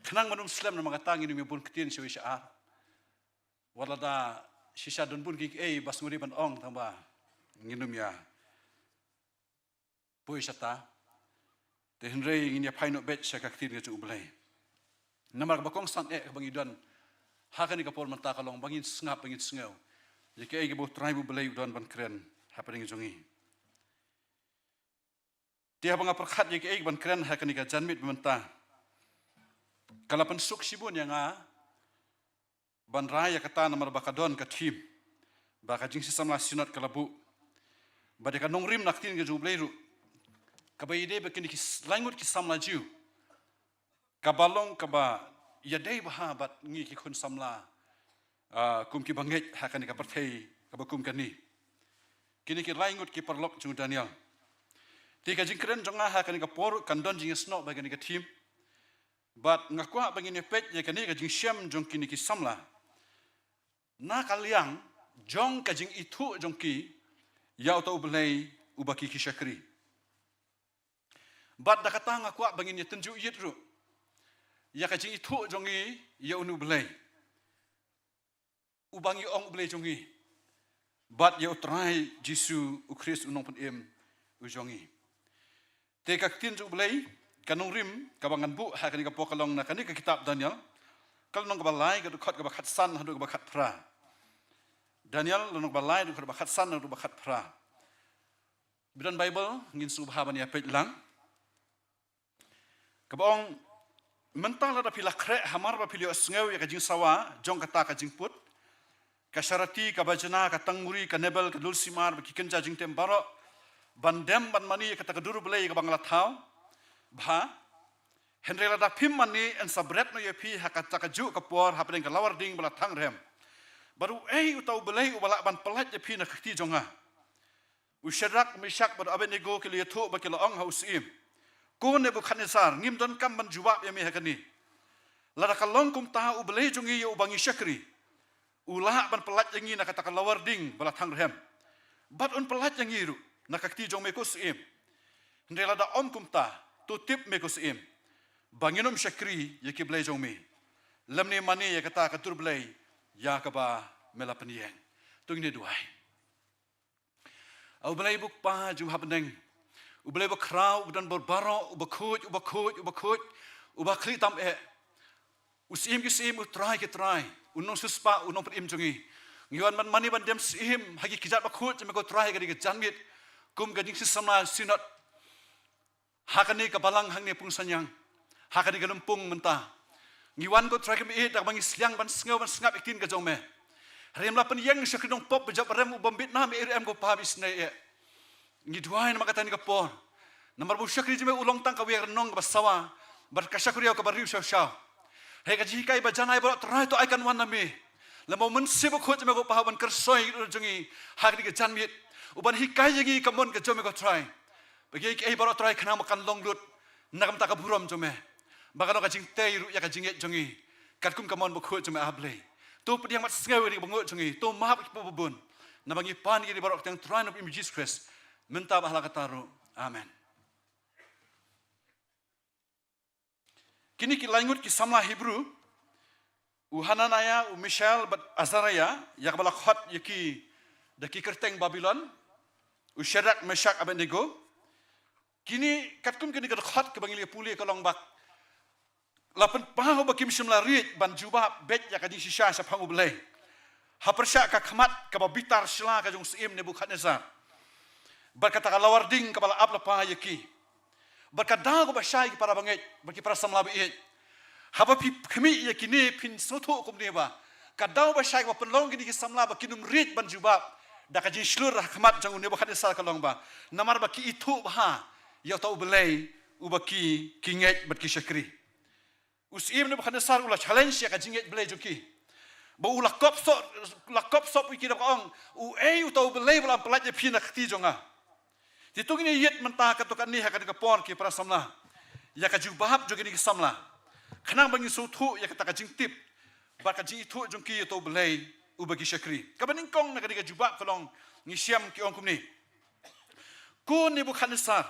kenang manum Islam na mga tangi ni pun ketin siwi syaar walada sisa don pun ki bas nguri ban ong tamba nginum ya pui sata te henrei ngin ya paino bet sa kaktir ke ublai namar bakong san bangidon hakani ka por mata kalong bangin sngap bangin sngau jike ke bo tribe blai don ban kren happening jongi dia banga perkhat ye ke ban kren ha kanika janmit bementa kala pensuk sibun yang ban raya kata namar bakadon ka tim baka jing samla sinot kalabu badeka nongrim naktin ke jubleiru kabayide bekini ki langut ki samla jiu kabalong kaba yadai bahabat ngi ki kun samla kum ki banget ha kanika perthei kabakum kani kini ki langut ki perlok jung Daniel tiga jingkren jonga ha kanika por kandon jing sno bagani ka team but ngakwa bangini pet ya kanika jing syam jong kini ki samla na kaliang jong ka jing itu jong ki ya auto belai ubaki ki syakri but da kata ngakwa bangini tenju yitru ya ka jing itu jongi ya unu belai ubangi ong belai jongi but ya utrai jisu ukris unong pun ujongi teka tinju belai kanong rim kabangan bu ha kanika pokalong na kanika kitab Daniel kalong kabalai ka dukhat ka bakhat san hadu ka bakhat pra Daniel lonong balai dukhat bakhat san hadu bakhat pra bidan Bible ngin subhaban ya pet lang kabong mental ada pila kre hamar ba pilio sngeu ya kajing sawa jong kata kajing put kasarati kabajana katanguri kanebel kadulsimar bikikenja jing tembaro bandem ban mani kata keduru belai ke bangla thau bha henrela da phim mani en sabret no yepi hakata kaju kapor hapeng ke lawar ding bala thang rem baru utau belai ubala ban pelat yepi na khti jonga usyarak misyak baru abenego ke liatu bakila ong hausim ko ne bu khanisar ngim don kam ban juwab yemi hakani lada kalong kum ta ubelai jongi yo bangi syakri ulah ban pelat yengi na kata lawar ding bala thang rem bat un pelat yengi ru nakakti jong meko sim ndela da om kumta tu tip meko sim banginum syakri yake blai jong me lamne mani ya kata katur blai ya kaba mela peniyeng tung ne duai au blai buk pa jum habneng u blai buk krau dan berbaro u bakut ubakli tam usim ki sim utrai ki trai unong suspa unong prim jongi ngiwan man mani ban dem sim hagi kijat bakut meko trai ga di janmit kum gading sesama sinot hakani kabalang hang ne pung sanyang hakani galumpung mentah ngiwan ko trakem dak bangi siang ban sngau ban sngap ikin ka jongme rem la pen yang syakrinong pop bejap rem ubam Vietnam rem ko pabis ne ngi duai na makatani ka por namar bu syakri jeme ulong tang ka wer nong basawa bar ka syakriya ka bariu shaw he ka jikai ba janai ba trai to aikan wan nami Lemau mensibuk hut jeme ko pahawan kersoi jongi hak di janmit. Uban hikai yagi kamon ke jome ko try. Bagi ai baro try kena makan long lut nakam tak buram jome. Bakano ka jing tei ru ya ka jinget jongi. Katkum kamon bo hut jome ablei. Tu pediang mat sengawi di bangut jongi. Tu mahap pebun. Nabangi pan di baro tang try of Jesus Christ. Minta bahala kataru. Amen. Kini ki langut ki samla Hebrew. Hananaya, Mishael, but Azariah, yakbalak hot yaki, the kikerteng Babylon, Shadrach, Meshach, Abednego. Kini katkum kini kat hot ke bangili puli ke long bak. Lapan paho bakim simla rit ban jubah bet yakadi shisha sa pangu belai. Hapersya ka khamat ka bitar sila ka jong sim Nebukadnezar. Berkata ka lawarding ka bala apla pa yaki. Berkata ko basyai para banget bagi para samlabi. Haba pi kami ya kini pin soto kumne ba kadau ba syai ba penlong kini samla ba kinum rit ban jubab da ka jin shlur rahmat jang ne ba khade sal kalong ba namar ba ki itu ba ya tau belai u ba ki kinget bat ki syakri usim ne ba khade sal ula challenge ya ka jinget belai joki ba ula kop so pi ki da ong u u tau belai ba pelat ya pin na khti jonga titung ni yet mentah ka to kan ni ha ka pon ki para samla ya ka jubab jogi ni samla Kenang bangi sutu ya kata kajing tip, bakajing itu jungki atau belai ubagi syakri. Kabaning kong nak diga jubak kolong ngisiam ki ong kumni. Ku Nebukadnezar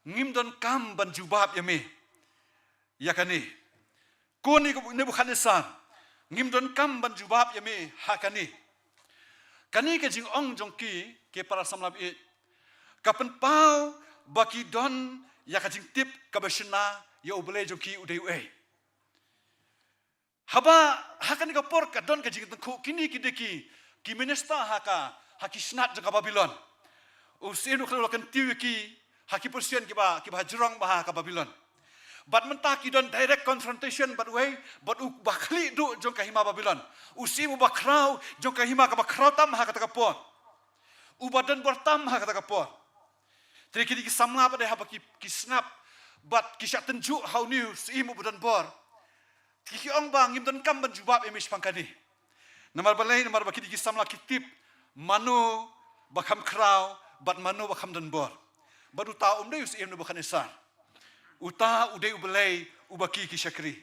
ngimdon kam ban jubab yame. Ya kani. Ku Nebukadnezar ngimdon kam ban jubab yame hakani. Kani kajing ong jungki ke para samlabi. Kapan pau baki don ya kajing tip kabashna ya ubelai joki udai uai. Haba hakan ka por ka don ka jing tengku kini kideki ki minista haki snat jaka Babylon. Usinu kalau kan tiu ki haki persian ki ba jurang ba ka Babylon. Bat mentah ki don direct confrontation but way but bakli du jong ka hima Babylon. Usimu bakrau jong ka hima ka bakrau tam ha kata ka por. Ubadan bertam ha kata ka por. Tri ki samla pada haba ki snap but kisah tenjuk how new seimu budan bor. Kiki ong bang ngim kam ban jubab emis pangkani. Namar balai namar baki di samla kitip manu bakam krau but manu bakam dan bor. Baru tahu deh seimu bukan esar. Uta udai ubelai ubaki kisakri.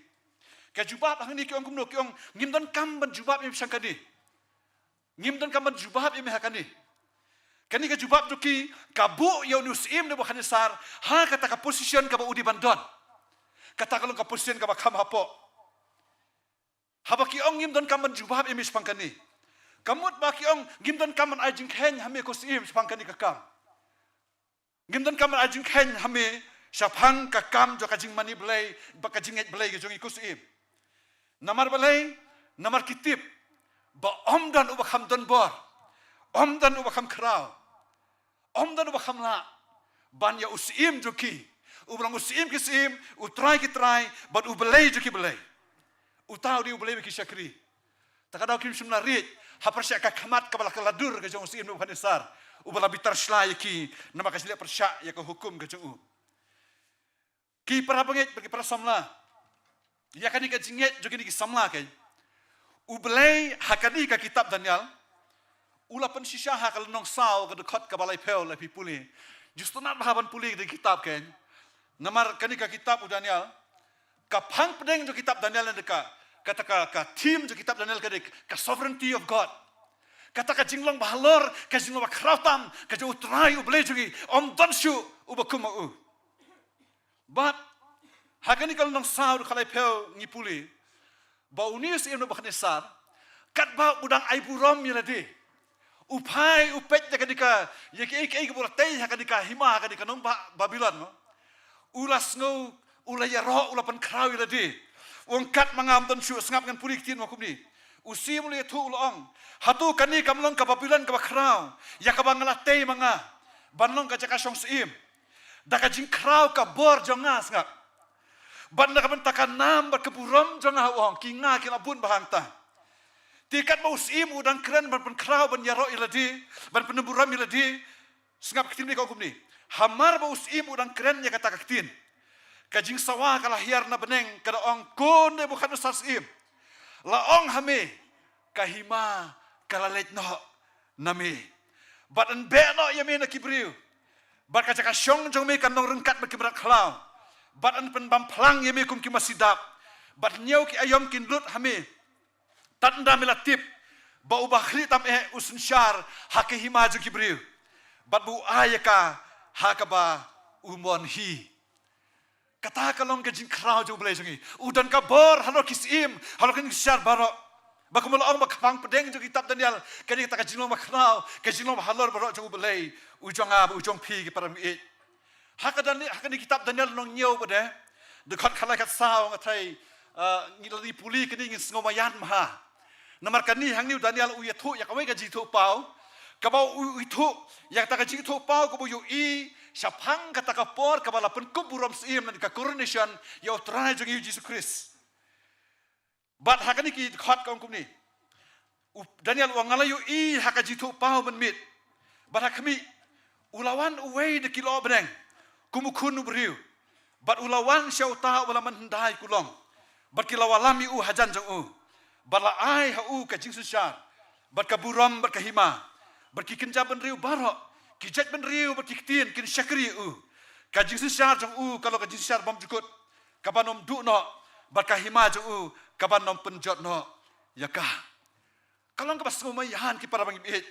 Kajubab hang ni ki ong kumno ki ong ngim kam ban jubab emis pangkani. Ngim kam ban jubab emis hakani. Kani ka jubab duki kabu ya nusim Nebukadnezar ha kata ka position ka ba udi bandon kata kalong ka position ka ba kam hapo habaki ong ngimdon kaman jubab emis pangkani kamut baki ong ngimdon kaman ajing khen hame ko sim pangkani ka kam ngimdon kaman ajing khen hame syapang ka kam jo ka jing mani belai ba ka jinget belai ka jongi ko sim namar belai namar kitip ba omdan uba kham don bor omdan uba kham krau omdan uba kham la ban ya usim joki ubrang usim kisim utrai kitrai but ubelai joki belai utau di ubelai ki syakri takadau kim simna rit hapersya ka khamat ka balak ladur ka jong usim Nebukadnezar ubala bitar slai ki nama ka sila persya ya ka hukum ka jong ki para bangit bagi para samla ya kani ka jinget joki ki samla kai ubelai hakani ka kitab Daniel ulapan sisya hakal nong sao ka dekat ka balai pel lepi puli justu nak bahaban puli di kitab kan namar kani ka kitab Daniel ka phang pedeng jo kitab Daniel deka kata ka team jo kitab Daniel ka sovereignty of God kata ka jinglong bahalor ka jinglong bakrautam ka jo utrai ublei jogi om danshu ubakum u but hakani kal nong sao khalai pel ngipuli ba unis im Nebukadnezar kat ba udang aiburom yeladi upai upet jakadika yaki ek buratei hakadika hima hakadika nong Babylon no ulas ngo ulaya ro ulapan krau iladi ongkat mangam ton shu sngap ngan purik tin makum ni usim le thu ulong hatu kani kamlong ka Babylon ka krau yakabangala tei manga banlong ka jaka song sim daka jing krau ka bor jonga sngap banda ka bentakan nam berkeburam jonga wong kinga kilabun bahangta tikat mau usim udang keren ban krau ban yaro iladi ban peneburam iladi sngap kitin ni kau kumni hamar ba usim udang keren ya kata kitin kajing sawa kalah hiar na beneng kada ong kon Nebukadnezar sim la ong hame kahima kalalet no nami bat an be no yami na kibriu bat ka syong jong me kan nong rengkat berkibrat klau bat an pen bam plang yami kum ki masidap bat nyau ki ayom kin lut hami tanda melatip ba ubah khlitam usun syar hakihima jong kibriu bat bu ayaka hakaba umon hi kata kalong ke jing krau jong blai jongi udan ka bor halo kisim halo kin syar baro bakumul ong bakpang pedeng jong kitab Daniel kani kata ka jing ma krau ke jing ma halor baro jong blai ujong ujong pi ki param e hakani kitab Daniel nong nyau bade de khot khala kat sao ngatai ngilali puli kini ngin ngomayan maha namar kani hangniu Daniel u yathu yakawai ka jithu pau kabau u ithu yak ta ka jithu pau ko yu i syapang kata ka por kabala pen kuburam sim nan ka coronation yo trai jong Jesus Christ bat hakani ki khot kong kum ni Daniel wa ngalayu i hakaji tu pau men mit bat hakami ulawan uwei de kilo bedeng kumukun briu bat ulawan syau ta wala man hendai kulong bat kilawalami u hajan jong u bala ai ha u ka jing susar bat ka buram bat ka hima bat ki kenja ben riu baro ki jet ben riu bat ki tin kin syakri u ka jing susar jong u kalau ka jing susar bam jukut ka banom du no bat ka hima jong u kaban nom penjot no yaka kalong ka basmo mayan ki para bang ibit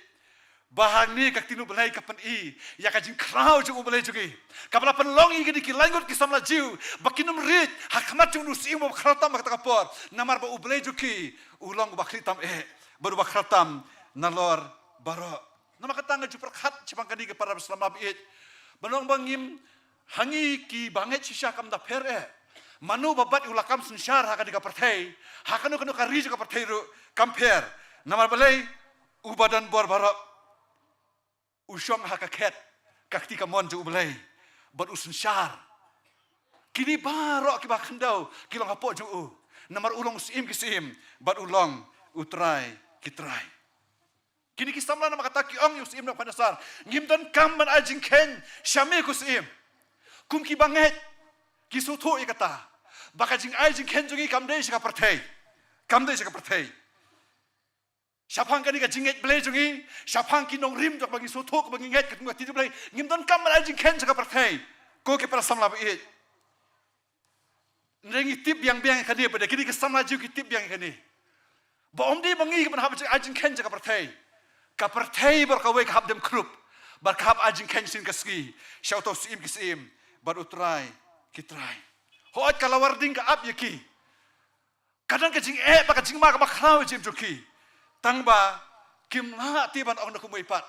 bahang ni ka tinu belai ka pen i yaka jing krau jung belai jugi kabala pen longi gidi ki langut ki samla jiu bakinum rit hakmat jung nusi mo khratam ka kapor namar ba ubelai juki ulong ba khritam baru ba khratam nalor baro nama katanga ju perkhat cipang kadi ke para selama ibit benong bangim hangi ki banget sisa kam da per manu babat ulakam sensyar haka diga pertai hakanu kanu kariju ka pertai ru kamper namar balai ubadan bor barok usyong haka ket kakti ka mon ju balai bat usensyar kini barok ki bakendau kilong hapo ju namar ulong sim kisim bat ulong utrai kitrai kini kisamla nama kata ki ong yusim nak panasar ngimdan kam ban ajing ken syame kusim kum ki banget kisutu ikata baka jing ai jing ken jungi kamdei sika pertai syapang kani ka jinget blai jungi syapang ki nong rim jok bagi sutu ko bagi nget ketung ti blai ngimdon kam ai jing ken sika pertai ko ke para samla bi nrengi tip yang biang kani pada kini ke samla ju ki tip yang kani ba omdi bangi ke ban hab ai jing ken sika pertai ka pertai ber ka wek hab dem krup bar ka hab ai jing ken sin ka ski syauto sim kisim bar utrai kitrai hoat kalawar ding ka ap yaki kadang ka jing baka jing ma ka bakhraw jim joki tangba kim ha tiban ong na kumui pat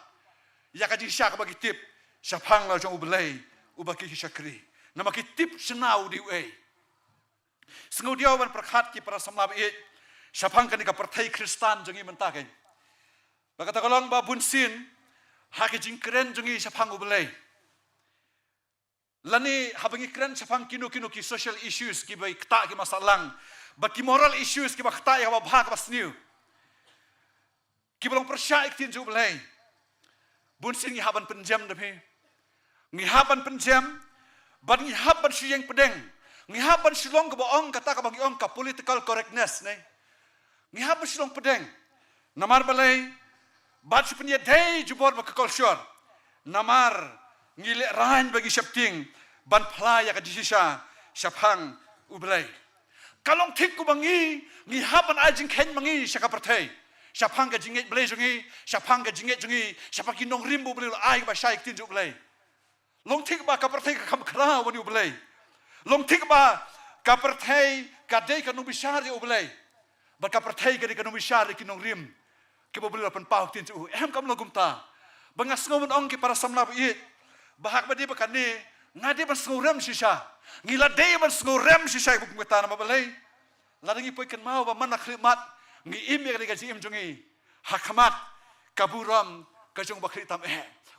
ya ka jing sya ka bagi tip syapang la jong ubelai ubaki syakri nama ki tip senau di we sengu diawan perkhat ki para samla bi syapang ka ni ka pertai Kristan jongi mentaken baka ta kolong ba bunsin ha ki jing keren jongi syapang ubelai lani habangi keren syapang kinu ki social issues ki bai kta ki masalang baki moral issues ki ba kta ya ba bhag ba sniu ki belong persya iktin ju belai bun sin ngi haban penjam de phe ngi haban penjam ban ngi haban syeng pedeng ngi haban silong ka baong kata ka bagi ong ka political correctness ne ngi haban silong pedeng namar belai bat supnya dei jubor ba culture namar ngile rain bagi syapting ban playa ka disisa syapang ublay kalong tik ku bangi ngi haban ajing ken mangi syaka pertai syapang ka jinget blay jungi syapang ka jinget jungi syapang kinong rimbu blay ai ba syaik tin ju blay long tik ba ka pertai ka kam kra wani ublay long tik ba ka pertai ka dei ka nubi syari ublay ba ka pertai ka dei ka nubi syari kinong rim ke bo blay pan pau tin ju kam logum ta bangas ngomon ong ki para samla bi bahak badi bakane ngade ban sngurem sisa ngila dei ban sngurem sisa bukum kata nama balai ladangi poikan mau ba mana khrimat ngi imi ka digaji im jungi hakamat kaburam kajong bakritam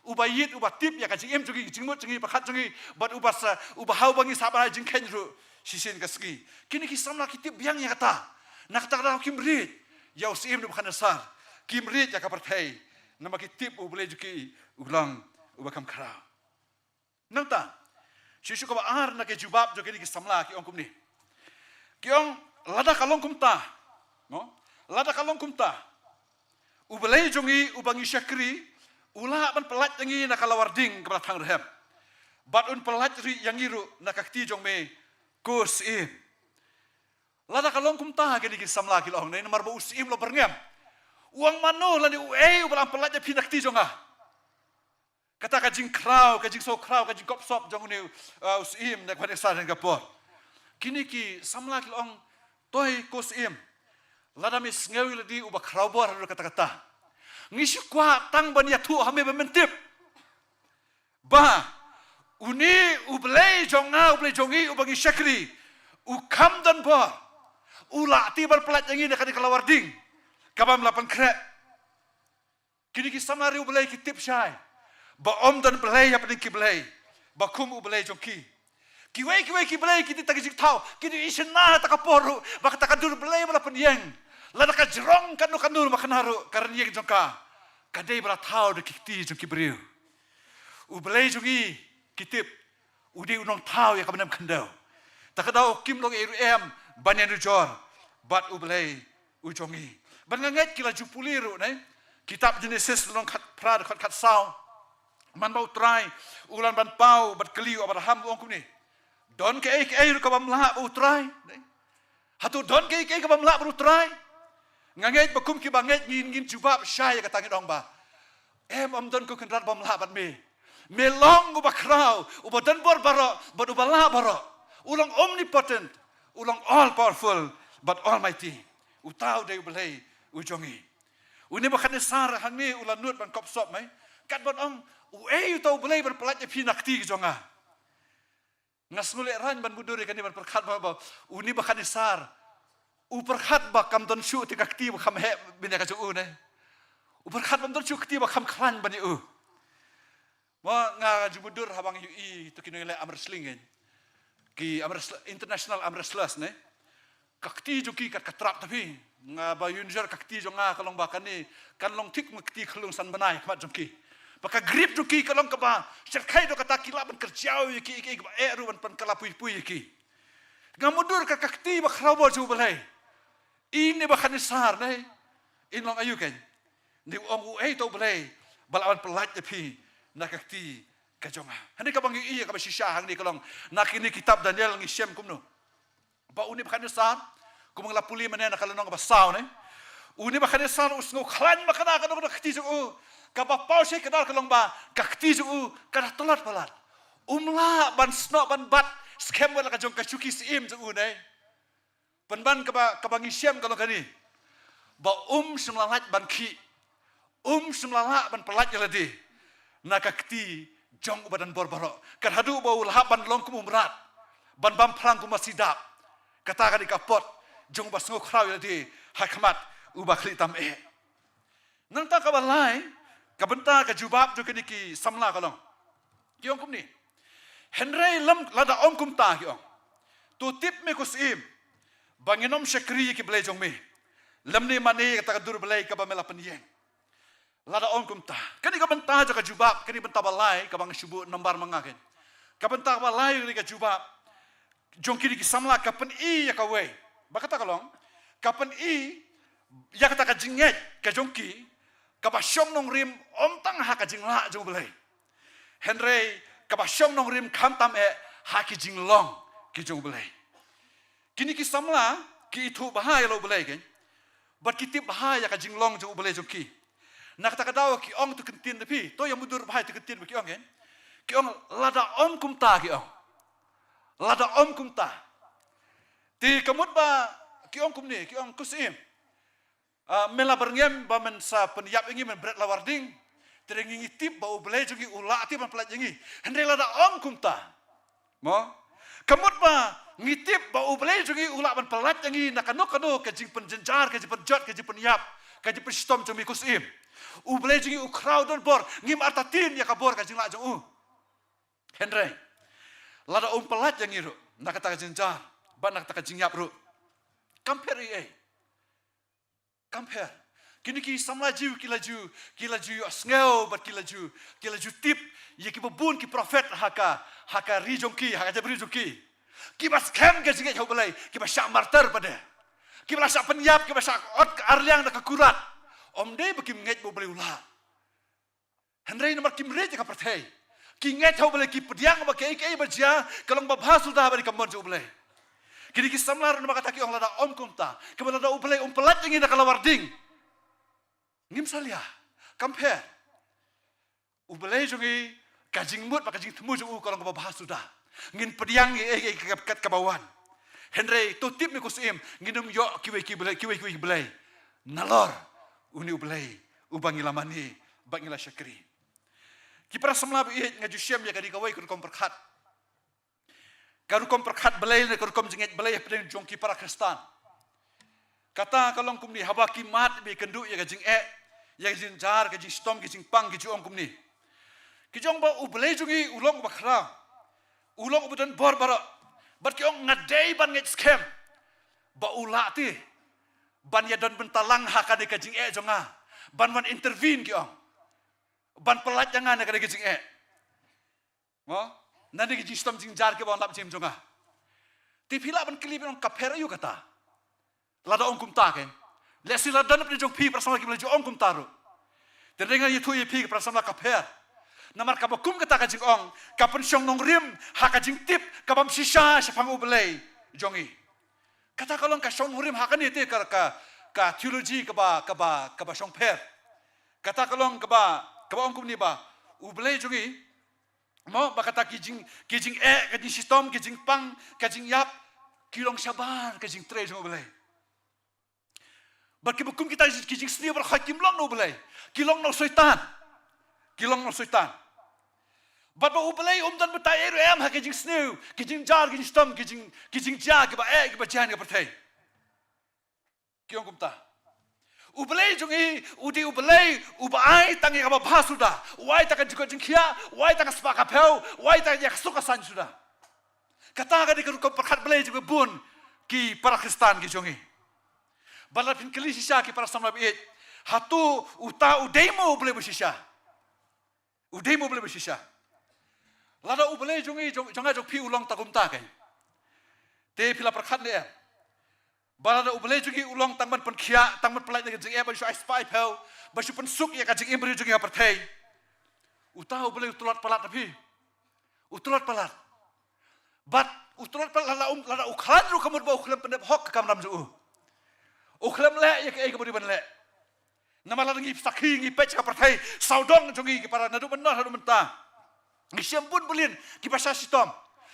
ubayit ubatip ya kaji im jungi jingmut jungi bakhat jungi bat ubasa ubahau bangi sabar jing kenru sisin kaski kini kisamla kitip biang ya kata nak kata kimrit ya usim du bakhan sar kimrit ya kapertai nama kitip ubule juki ulang ubakam kara nanta shishu ko ar na ke jubab jo kini kisamla ki ongkum ni ki ong lada kalong kumta no lada kalong kumta Ubelai jongi ubangi syakri, ulah ban pelat yangi nak kalawarding kepada thang rehem. Bat un pelat ri yang iru nak kakti jong me kus im. Lada kalong kumta gini samla kilong ni nomor bu usim lo berngem. Uang mano lani ubalang pelat ya pinak ti jonga. Kata kajing krau, kajing so krau, kajing kop sop jong ni usim nak pada sar dengan kapor. Kini ki samla kilong toy kus im. Lada mis ngewi ladi ubah krau bor ada kata-kata. Ngisu kuat tang ban ya tu hame bermentip. Bah, uni ublay jonga ublay jongi ubangi syakri. Ukam dan bor. Ulah tibar pelat yang ini nak kalawarding. Kabam lapan krek. Kini ki samari ublay ki tip syai. Ba om dan belay apa ni ki belay. Ba kum ublay jongki. Kiwai ki belay kita tak jik tahu. Kini isin nah tak kaporu. Ba kata kadur belay bala penyeng. Lada ka jerong kanu makanaru karena yang jongka. Kadai bala tahu de kiti jongki beriu. Ublay jongi kitip. Udi unong tahu ya kabenam kendau. Tak kadau kim long eru banyan ujor. Bat ublay ujongi. Ban nganget kila jupuliru ne. Kitab Genesis long kat prad kat saw. Man bau try ulan ban pau bat keliu Abraham ongkum ni. Don ke ru ka bamla bau try. Hatu don ke ka bamla bau try. Nganget bakum ki banget ngin jubab syai ka tangit ong ba. Om don ko kendrat bamla bat me. Melong uba krau, uba dan bor barok, but uba la barok. Ulang omnipotent, ulang all powerful, but almighty. Utau day ubelay ujongi. Uni bakan sar hangi ulan nut ban kop sop mai. Kat ban ong utau ubelay ban pelat ya pinakti jonga. Ngas ngule ran ban buduri kan ban perkat ba. Uni bakan sar. Uperkat ba kam don syu tikakti ba kam he binya ka ju ne. Uperkat ban don syu kti ba kam klan ban u. Wa nga jubudur habang UI tu kini le amresling ki international amreslas ne kakti juki kat katrap tapi nga ba yunjer kakti jonga kalong bakan ni kan long tik mekti kalong san banai kmat jongki baka grip juki kalong ka ba serkai do kata kila ban kerjau ki ba eru ban kala pui ki ngamudur ka kakti ba khrabo ju balai ini ba khanisar ne in long ayu ken ni ong to balai balawan pelat tapi nakakti kajonga. Hani kabang iya kabang sisahang ni kalong nakini kitab Daniel ngisem kumno. Ba uni bakane san kumang lapuli manen nakalanong basaw ne. Uni bakane san usngo klan makana kanong nakakti su kaba pau se kadal kalong ba kakti su kada tolat palat. Umla ban sno ban bat skem wala kajong kachuki sim su ne. Ban kabang ngisem kalong kani. Ba semlalat ban ki. Semlalat ban pelat jeladi. Nakakti jong ubadan borbaro kan hadu bau lahaban long kum umrat ban bam plang kum masidap katakan di kapot jong basngo kraw yati hakmat ubakli tam nang ta kabalai kabenta ka jubab jo ki samla kalong kiong kum ni henry lam lada om kum ta kiong tu tip me kusim banginom syakri ki blai jong me lam ni mani kata dur blai ka bamela penyeng lada om kumta. Kani ka benta jaka jubab, kani benta balai ka bang syubu nambar mangaken. Ka benta balai ni ka jubab. Jong kiri ki samla ka pen i ya ka we. Bakata kalong, ka pen i ya kata ka jinget ka jongki ka ba syong nong rim om tang ha ka jingla jong balai. Henry ka ba syong nong rim kham tam ha ki jinglong ki jong balai. Kini ki samla ki itu bahaya lo balai ken. Bat kitip bahaya ka jinglong jong balai jongki. Nak tak kadaw ki ong tu kentin tapi to yang mudur bahai tu kentin ki ong kan ki ong lada om kumta ki ong lada om kumta ti kamut ba ki ong kum ni ki ong kusim mela berngem ba men sa penyap ingi men berat lawarding terengi tip ba ubelai jugi ula ti ban pelat jingi hendre lada om kumta mo kamut ba ngitip ba ubelai jugi ula ban pelat jingi nakano ke jing penjenjar ke jing penjot ke jing penyap ke jing perstom jumi kusim ubelai jingi ukraw don bor ngim artatin ya kabor ka jingla jong Henry lada pelat yang iru nak kata jenjar ban nak kata jingyap ru compare compare kini ki samlaju kilaju asngau bat kilaju tip ye ki bubun ki prophet haka rijongki haka jabrijongki ki bas kem ke jingai ubelai ki bas martar pada ki bas penyap ki bas ot arliang nak kurat om dei bakim nget bo boleh ulah Henry nomor kim re ka perthei ki nget thau boleh ki pediang ba ke berja kalong ba bhasu dah bari kamon jo boleh kini ki samlar nama kata ki ong lada om kumta kemana da boleh pelat ingin da kalawarding ngim salia compare boleh jongi kajing mut ba kajing temu jo kalong ba bhasu dah ngin pediang kat kabawan Henry tu tip ni kusim nginum yo kiwe boleh nalor uni boleh ubangi lamani bangila syakri kipara samla bi ngaju syam ya kadi kawai kun kom perkhat karu kom perkhat belai ne karu kom jinget belai pedeng jong kipara Kristan kata kalong kumni habaki mat bi kendu ya gajing ya gajing jar gajing stom gajing pang gajing om kumni kijong ba ubelai jongi ulong ba khra ulong ubudan bor bara bat ki ong ngadei ban nget scam ba ulati ban ya don bentalang hakade gajing jonga ban wan intervene ki ong ban pelat jangan nak ada gejing nanti gejing stom jing jar ke bawah lap jim jonga tipila ban klip on kapera yu kata lada ong kum ta ken lesi lada nap jong pi prasama ki bela ong kum taru terdengar itu ye pi prasama kaper namar ka kum kata gejing ong kapan syong nong rim hak gejing tip kabam sisa sepang ubelai jongi kata kalong ka syong rim hakan itu ka teologi ka ba syong per kata kalong ka ong kum ni ba ubelai jongi mo bakata kijing kajing sistem kajing pang kajing yap kilong sabar kajing tre jong ubelai baki bukum kita kijing seni ber hakim long no ubelai kilong no syaitan bat ba ubelai dan betai em ha kajing seni kajing jar kajing sistem kajing ja ke ba jan ke pertai kiong kum ta ubelai jongi udi ubelai ubai tangi kaba basuda wai taka juga jengkia wai taka sepaka peu wai taka yak suka san sudah kata ka dikru ko perkhat belai juga bun ki para Kristen ki jongi bala pin kali sisa ki para samla bi hatu uta udemo boleh bersisa lada ubelai jongi jonga jok pi ulang takum ta kai te pila perkhat le balada ubelai jungi ulang tangman penkhia tangman pelai dengan jeng ba syai spy pel ba syu pensuk ya ka jeng beri jungi apartheid utah ubelai utulat palat tapi utulat palat bat utulat palat lada ukhan ru kamut ba ukhlam pendep hok ka kamram ju ukhlam le ya ke beri ban le nama lada ngi sakhi ngi pech apartheid saudong jungi ki para nadu benar hadu mentah ngi syambun belin ki pasal sistem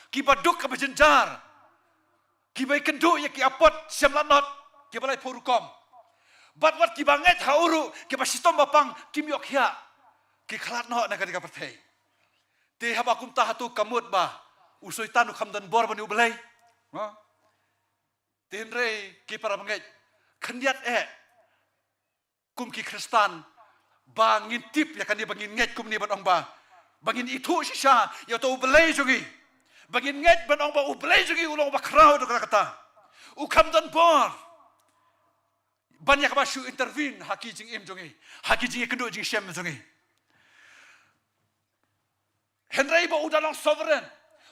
ki baduk ka bejenjar kibai kendu ya ki apot semlanot ki balai porukom bat wat ki banget hauru ki pasistom bapang kim yok hia ki khalat no na kadika perthei te habakum ta hatu kamut ba usoi tanu khamdan bor bani ubelai tin rei ki para banget khandiat kum ki Kristan bangin tip ya kan dia bangin nget kum ni ban ong ba bangin itu sisa ya to ubelai jongi bagin nget ban ong ba ubelai jongi ulong ba krau do kata ukam dan bor banyak ba shu intervene haki jing im jongi haki jing kendo jing shem jongi Henry ba udalang sovereign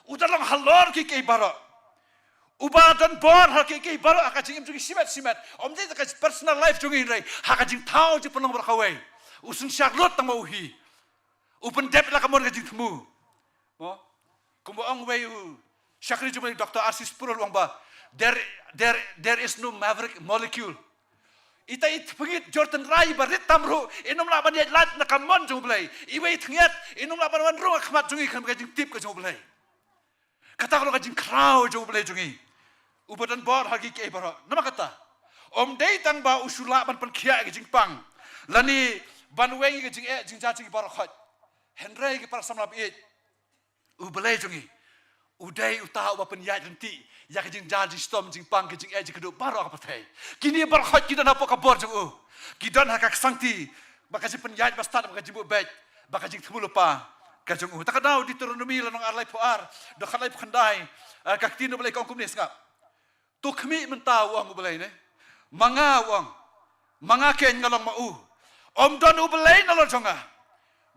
udalang halor ki ke baro uba dan bor haki ke baro aka jing im jongi simet om je ka personal life jongi Henry haka jing tau je penong berkawai usun Charlotte tang uhi upen dep la kamor ka jing temu kumbo ang way syakri jumai Dr. Arsis Purul wang ba there is no maverick molecule ita pengit Jordan Rai barit tamru inum la ban lat na kamon jung blai iwe thngiat inum la ban ru khmat jungi kham ka jing tip ka jung blai kata ko ka jing krau jung blai jungi ubadan bor hagi ke baro nama kata om dei tang ba usula ban pen khia ka jing pang lani ban wengi ka jing jing ja jing baro khat Henry ki para samla bi ubelai jongi udai utah uba penyat renti ya kejing jaji stom jing pang kejing jing keduk baru apa thai kini berkhot kita napa kabor jong kidan hak sangti bakaji penyat bastat bakaji bu bet bakaji themu lupa kajong takadau Deuteronomy lanong arlai puar do khalai khandai kaktino belai kong kumni skap tu khmi mentau ang ubelai ne manga ken ngalong mau om don ubelai nalor jonga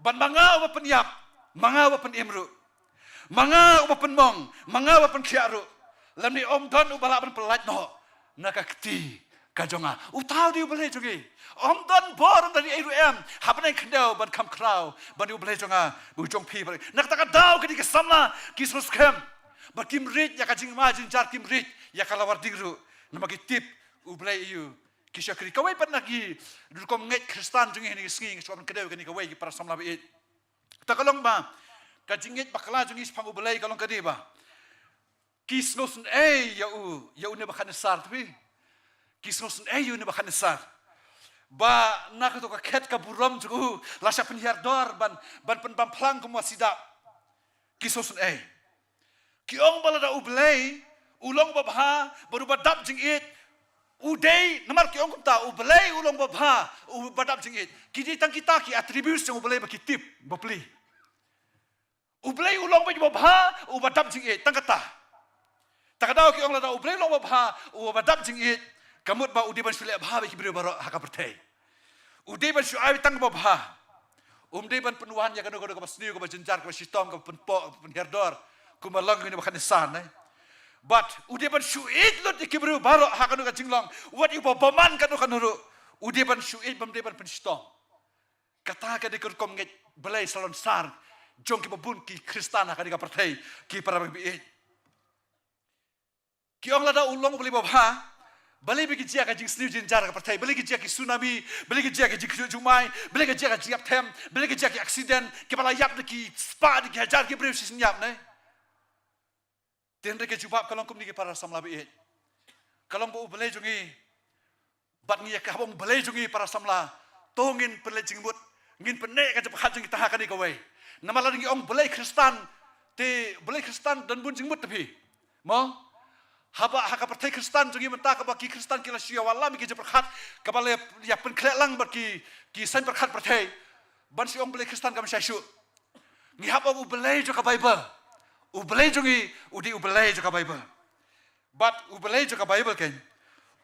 ban manga uba penyap manga uba penimru manga uba penmong manga uba penkiaru lamni om don ubala ban pelat no nakakti Kajonga, utau di ubelai jongi. Om don bor dari EUM. Hapan yang kendau ban kam krau. Ban di ubelai jonga. Bujong pi. Nak tak dau ke di kesamla. Kisus kem. Ban kim rit ya kajing majin jar kim rit. Ya kalawar digru. Nama ki tip ubelai iu. Kisah kiri kawai pan lagi. Dulu kau nget Kristan jongi ni sing. Suapan kendau ke ni kawai ki para samla biit. Tak kalong ba. Kajing nget bakala jongi sepang ubelai kalong kadi ba. Kis nosun ya u ne bakan sar tapi. Kisnosun ayu ni bakan sar. Ba nak tu kaket ka buram tu lasa penhiar dor ban plang ko masida. Kisnosun ay. Kiong balada ublay ulong babha baru badap jing it. Udai namar kiong kumta ublay ulong babha badap jing it. Kidi tang kita ki attributes yang ublay bakitip bapli. Ublay ulong babha badap jing it tang kata. Takadaw kiong lada ublay ulong babha badap jing it. Kamut ba udiban syulek bah bagi beri barok haka pertai. Udiban syuai tang babha. Umdiban penuhan ya kanu kanu ka pasniu ka jenjar ka sistom ka penpok penherdor ku malang ni bakan san But udiban syuid lot ikibru barok haka kanu ka jinglong. Wat ibu baman kanu kanu udiban syuid bamdiban penstom. Kata ka dikur kom nget belai salon sar jong ki babun ki Kristan haka ka pertai ki para biit. Ki ong lada ulong beli babha. Balik bagi dia kajing sendiri jenjar ke partai, balik dia ke tsunami, balik dia ke jikju jumai, balik dia ke jiap tem, balik dia ke aksiden, ke balayap lagi spa di hajar ke beriu sinyap ne. Tendre ke jubab kalong kum ni ke para samla biit. Kalong bo belai jungi, bat ni ke habong belai jungi para samla, tongin pelai jingbut, ngin penek ke jepat jungi tahakan ni kawai. Nama lagi ong belai Kristan, te belai Kristan dan bun jingbut tapi, mo? Haba haka partai Kristan jungi mentah kabaki Kristan kila syia wala mi ke perkhat kabale ya penklek lang baki ki san perkhat partai ban si ong belai Kristan kam syasyu ngi haba u belai jo ka Bible u belai jungi udi u belai jo ka Bible but u belai jo ka Bible ken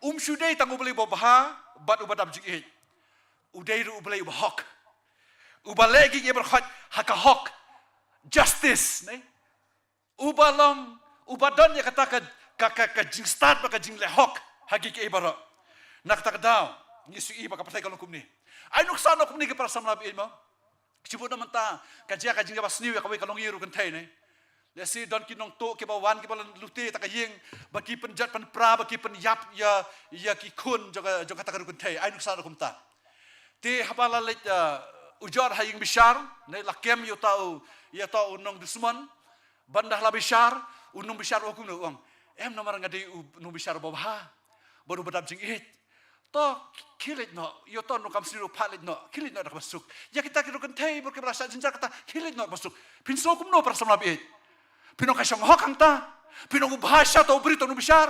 syudai tang u belai babha but u badam jingi udai ru u belai u hok u balai gi ye berkhat haka hok justice ne u balong u badon ya katakan ka jing start baka jing lehok hagi ke ibaro nak tak daw ni sui baka partai kalong kumni ai nuksan kumni ke para samla bi mo sibut na manta ka jia ka jing ba sniu ya kawai kalong yiru kan thai ne le si don ki nong to ke ba wan ke ba luti tak ying baki penjat pen pra baki pen yap ya ki kun joka tak kan thai ai nuksan kumta ti hapala le ujar haying bishar ne lakem yo tau ya tau nong dusman bandah la bishar unung bishar hukum no uang em nomor ngadi nu bishar babha baru badam jing it to kilit no yo to no kam siru palit no kilit no dak masuk ya kita kira kan thai ber ke rasa jenjar kata kilit no masuk pinso kum no persam labi pino ka shong hokang ta pino ku bahasa to beri to nu bishar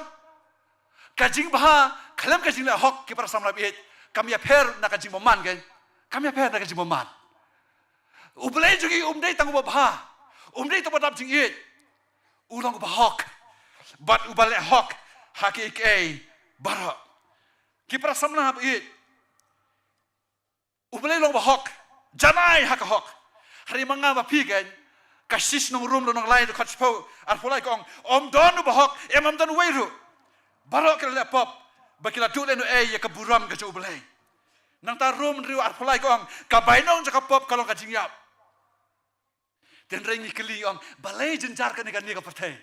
kajing baha kalam kajing la hok ke persam labi kami ya per na kajing moman kan kami ya per na kajing moman ublai jugi umdai tang babha umdai to badam jing it ulang bahok but ubale hok haki ke bara kipra samna it ubale long bahok janai hak hok hari manga ba pigen kasis nong room nong lai khat spo ar polai kong om don bahok emam don weiru bara ke le pop bakila tu le no ya ka buram ka ubale nang ta room riu ar polai kong ka bainong ja ka pop kalong ka jingyap den rengi keli ong balai jenjar ka ni ka partai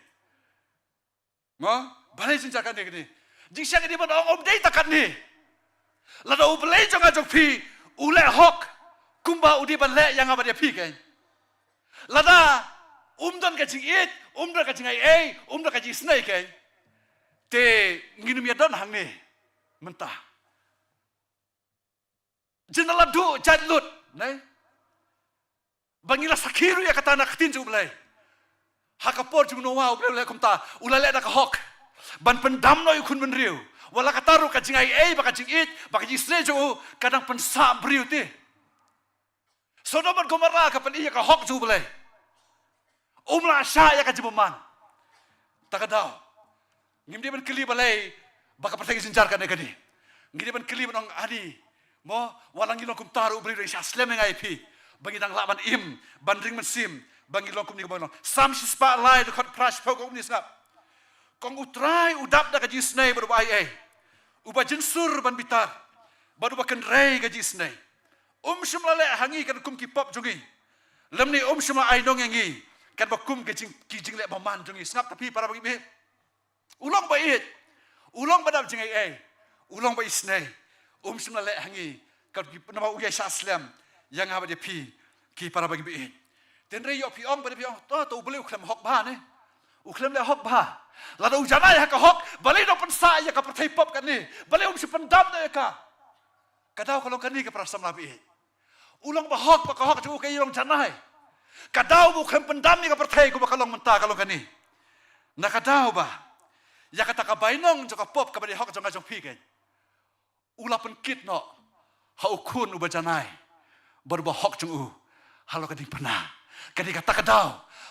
mo balai jenjar ka ni jingsia ka di ban om dei takat ni lada u balai jonga jok pi ule hok kumba udi ban le yang abade pi kan lada umdan ka jing it umdan ka jing ai umdan ka jing snai kan te nginum ya don hang ni mentah jenala du jadlut ne bangila sakiru ya kata nak tin jublai hakapor jung noa ublai kumta ulale dak hok ban pendam no ikun menriu wala kataru ka jingai baka jing it baka jing srejo kadang pensa briu ti sodoman gomara ka pen iya ka hok jublai umla sha ya ka jibuman takadau ngimdi ban keli balai baka pertagi sinjar kan ekadi ngimdi ban keli ban adi mo walangi no kumtaru briu sha slemeng ai pi bagi dang laban im bandring mensim bagi lokum ni kebon sam spa lai de khot crash pok ni snap kong utrai udap da ka jisnai ber bai Uba jensur ban bitar. Baru bakan rei gaji snai. Semla le hangi kan kum ki pop jungi. Lem ni semla ai dong yangi. Kan bakum kijing le maman jungi. Snap tapi para bagi be. Ulang bait. Ulang badam jingai ai. Ulang bait snai. Semla le hangi. Kan nama uyai Islam yang apa dia pi ki para bagi be. Den rei yo pi ong pada pi ong. To boleh uklam hok ba ne. Uklam le hok ba. Lalu ujana ya ka hok. Balai do pensa ya ka pertai pop kan ni. Balai sependam ya ka. Kadau kalau kan ni ke perasaan Nabi. Ulang bahok pakahok tu ke irong janai. Kadau bukan pendam ni ke pertai ku bakalong mentah kalau kan ni. Nak kadau bah. Ya kata ka bainong joka pop ka badi hok jonga jong pi kan. Ula penkit no. Ha ukun uba janai. Baru bahok jong Halo kan ni pernah. Kadi kata kadau.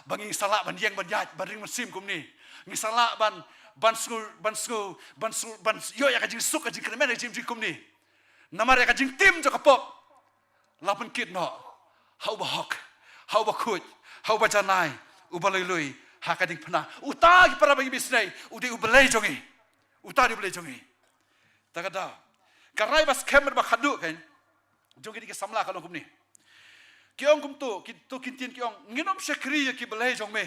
Bangi salak ban yang ban yat ban ring mesim kum ni. Ngi salak ban yo ya kajing suk kajing kremen jim kum ni. Namar ya kajing tim joka pop. Lapan kit no. Hau bahok. Hau bakut. Hau bajanai. Ubalului. Hakading pernah. Uta ki para bagi bisnai. Udi ubelai jongi. Uta di ubelai jongi. Tak ada. Karai bas kemer bakadu kan. Jongi di kesamla kalau kum ni. Kiong kum tu kintin kiong. Nginom syakri ya ki belai jong me.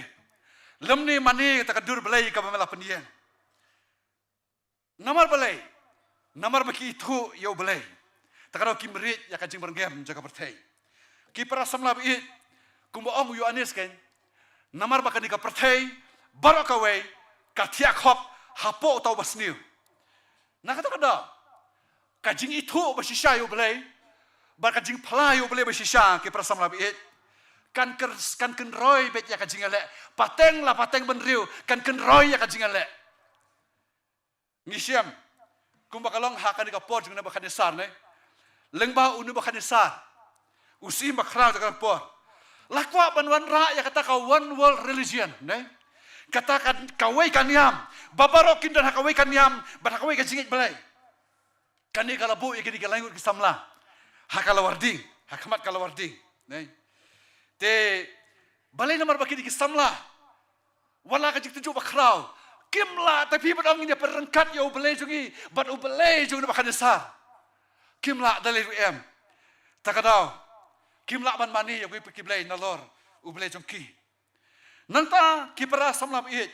Lem ni mani takadur belai ka bamela pendian. Namar belai. Namar baki itu yo belai. Takaro ki merit ya kajing bergem jaga pertai. Ki para samla bi kumbo ong yo anis kan. Namar bakani ka pertai barakawai ka tiak hop hapo tau basniu. Nak kata kada. Kajing itu basisha yo belai. Bar kajing pala yo belai basisha ki para samla bi kan kenroi bet ya kajing ale. Pateng benriu kan kenroi ya kajing ale. Ngisiam kumbakalong hakan di kapor jeng na bakanisar ne. Lengba unu bakanisar. Usim bakrau jaga kapor. Lakwa banwan ra ya kata ka one world religion ne. Katakan kawai kaniam. Babarokin dan hakawai kaniam. Barakawai kajingit balai. Kani kalabu ya gini galangut kisamla. Hakalawarding. Hakamat kalawarding. Ne. Te balai namar baki di kisamla. Wala kajik tujuh bakrau. Kimla tapi badang ini perengkat ya ubelai jungi. Bad ubelai jungi bakan besar. Kimla dalil em. Takadau. Kimla ban mani ya gue pergi belai nalor ubelai jungki. Nanta kipara samlam it.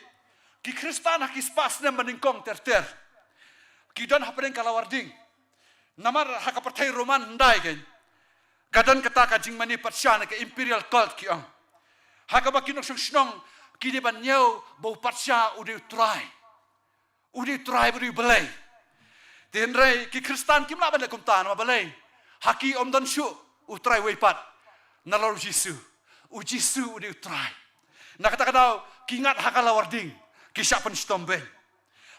Ki Kristan haki spas nem meningkong ter. Ki dan hapadeng kalawarding. Namar haka pertai Roman ndai kan. Kadan kata kajing mani patsya ke imperial cult ki ang. Haka bakinok snong kini ban nyau bau patsya udi utrai budi belai. Tenrai ki Kristan kim la ban kum tan ma belai. Haki om dan syu utrai weipat nalor Jisu. Jisu udi utrai. Nak kata kadau kingat hakala warding ki syapan stomben.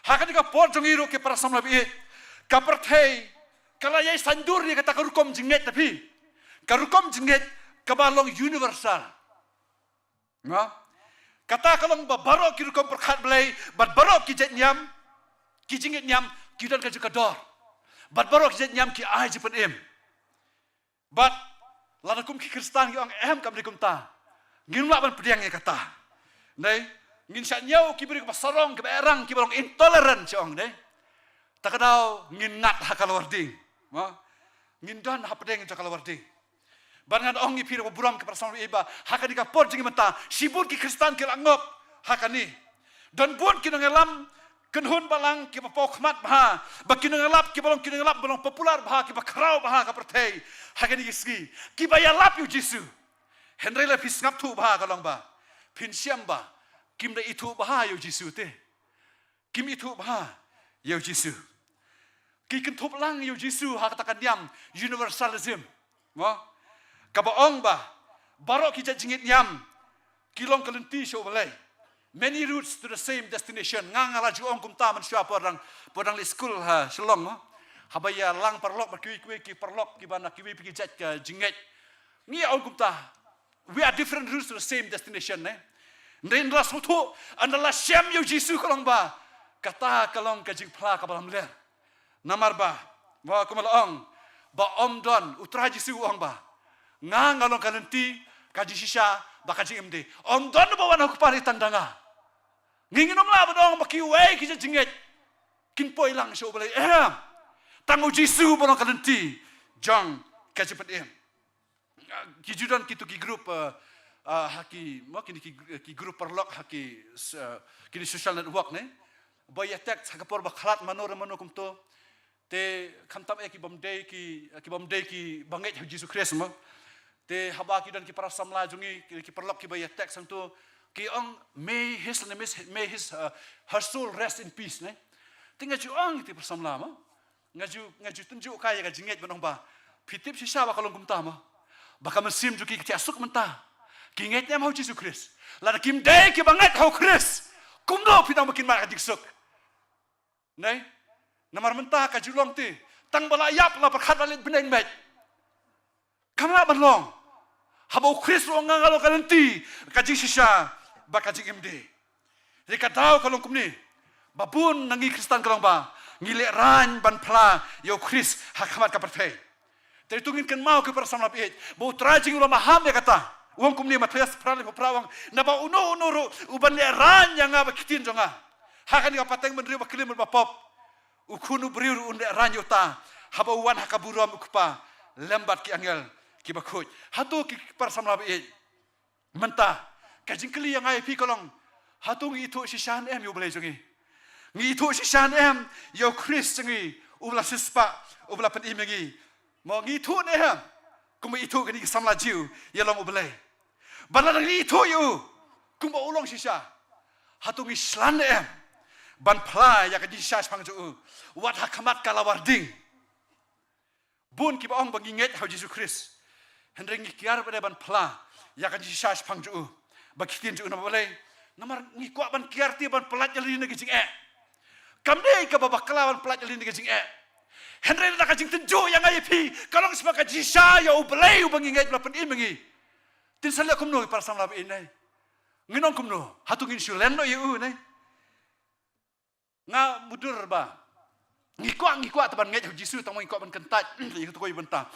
Haka diga por jongiru ke para samla bi ka perthei kala yai sandur ni kata karukom jinget tapi karukom jinget kabalong universal. Nga kata kalau barok kiri kom perkat belai, bad barok kijet nyam, kijingit nyam, kidan kaju kador. Bad barok kijet nyam ki ai jepen em. Bad lanakum ki Kristan ki ang kam dikum ta. Ngin mak ban pediang ya kata. Nei, ngin syak nyau ki beri ke pasarong ke berang ki barong intolerant ciong nei. Takadau ngin ngat hakal warding. Ma, ngin dan hapedeng jakal warding. Bangan ongi pira buram ke perasaan iba hakani ka por jingi mata sibur ki Kristan ki langop hakani dan buat ki ngelam kenhun balang ki pokmat bah bakin ngelap ki ngelap balong popular bah ki bakrau bah ka pertei hakani gisgi ki bayalap yu Jisu Henry la pis ngap tu bah kalong ba pin siam ba kim da itu bah yu Jisu te kim itu bah yu Jisu ki kentup lang yu Jisu hakatakan diam universalism wa kabaong ba barok kita jingit nyam kilong kelenti show balai many routes to the same destination ngangala juong kum ta man sya podang li school ha shlong habaya lang perlok bakui ki perlok ki bana ki pi jet ka jingit ni ong kum ta we are different routes to the same destination ne ndin ras mutu andala syam yo Jisu kalong ba kata kalong ka jing phla ka balam ler namar ba wa kumalong ba om don utra Jisu ong ba ngalong kalenti kaji sisa bakaji MD om don bawa nak pari tandanga nginginom la badong makiway ki jinget kin poi lang show balai Tangu Jisu barang kalenti jang kajepat em. Kijudan kitu ki grup haki mungkin ki grup perlok haki kini social network ne. Boy attack sakapor bakhalat manor kumto te khamtam ki bomdei ki banget Jisu Kristus ma. Te haba ki dan ki para samla jungi ki perlok ki boy attack sang tu ki ong may his her soul rest in peace ne. Tinggal ju ong ti persamla ma. Ngaju tunjuk kaya ka jinget banong ba. Pitip si siya kalong kumta ma. Baka mesim ju ki asuk mentah. Kingetnya mau Jisu Kristus. Lada kim day ki banget hau Kristus. Kumdo pitang makin marah jiksuk. Nay, namar mentah ka julong ti. Tang balayap la perkhat balit beneng met. Kamla banlong. Habau Kristus lo ngalo kalenti ka jiksisya baka jikim de. Rika tau kalong kumni. Babun nangi Kristan kalong ba. Ngilek ran ban pla yo Kris hakamat ka perfei. Dari tungin kan mau ke persam lapit. Bau trajing ulah maham ya kata. Uang kumni Matias prali prawang naba uno uban le ran yang ngaba kitin jonga. Hakan ka pateng menri bakilim bapop. Ukunu beriur unde ran yota. Haba uwan hakaburam ukpa lembat ki angel ki bakut. Hatu ki persam lapit. Mentah kajing keli yang ai pi kolong. Hatu itu sisan em yo boleh jongi. Ngi itu sisan em yo Kris jongi. Ubla sispa ubla pen imengi. Mau ngitu ni hem, kumba itu kini kesamla jiu, ya long ubelai. Banar ngitu you, kumba ulong sisa, hatu ngislan ni hem, ban play ya kini sisa pangju, wat hakamat kalawarding. Bun kiba ong banginget hau Yesus Kristus, hendeng ngikiar pada ban play ya kini sisa pangju, bakitin ju nama boleh, namar ngikuat ban kiar ti ban pelat jalin negeri jing kamdei ka babak kelawan pelat jalin negeri jing Henry nak kajing tenju yang ayi pi. Kalau sebagai jisa ya ubelai ubangingai belapan imengi. Tin salah kumno para samla ini. Nginong kumno. Hatung insulen no yu ne. Nga mudur ba. Ngikuat taban ngai Jisu tang ngikuat ban kentat. Yang tu koi bentah.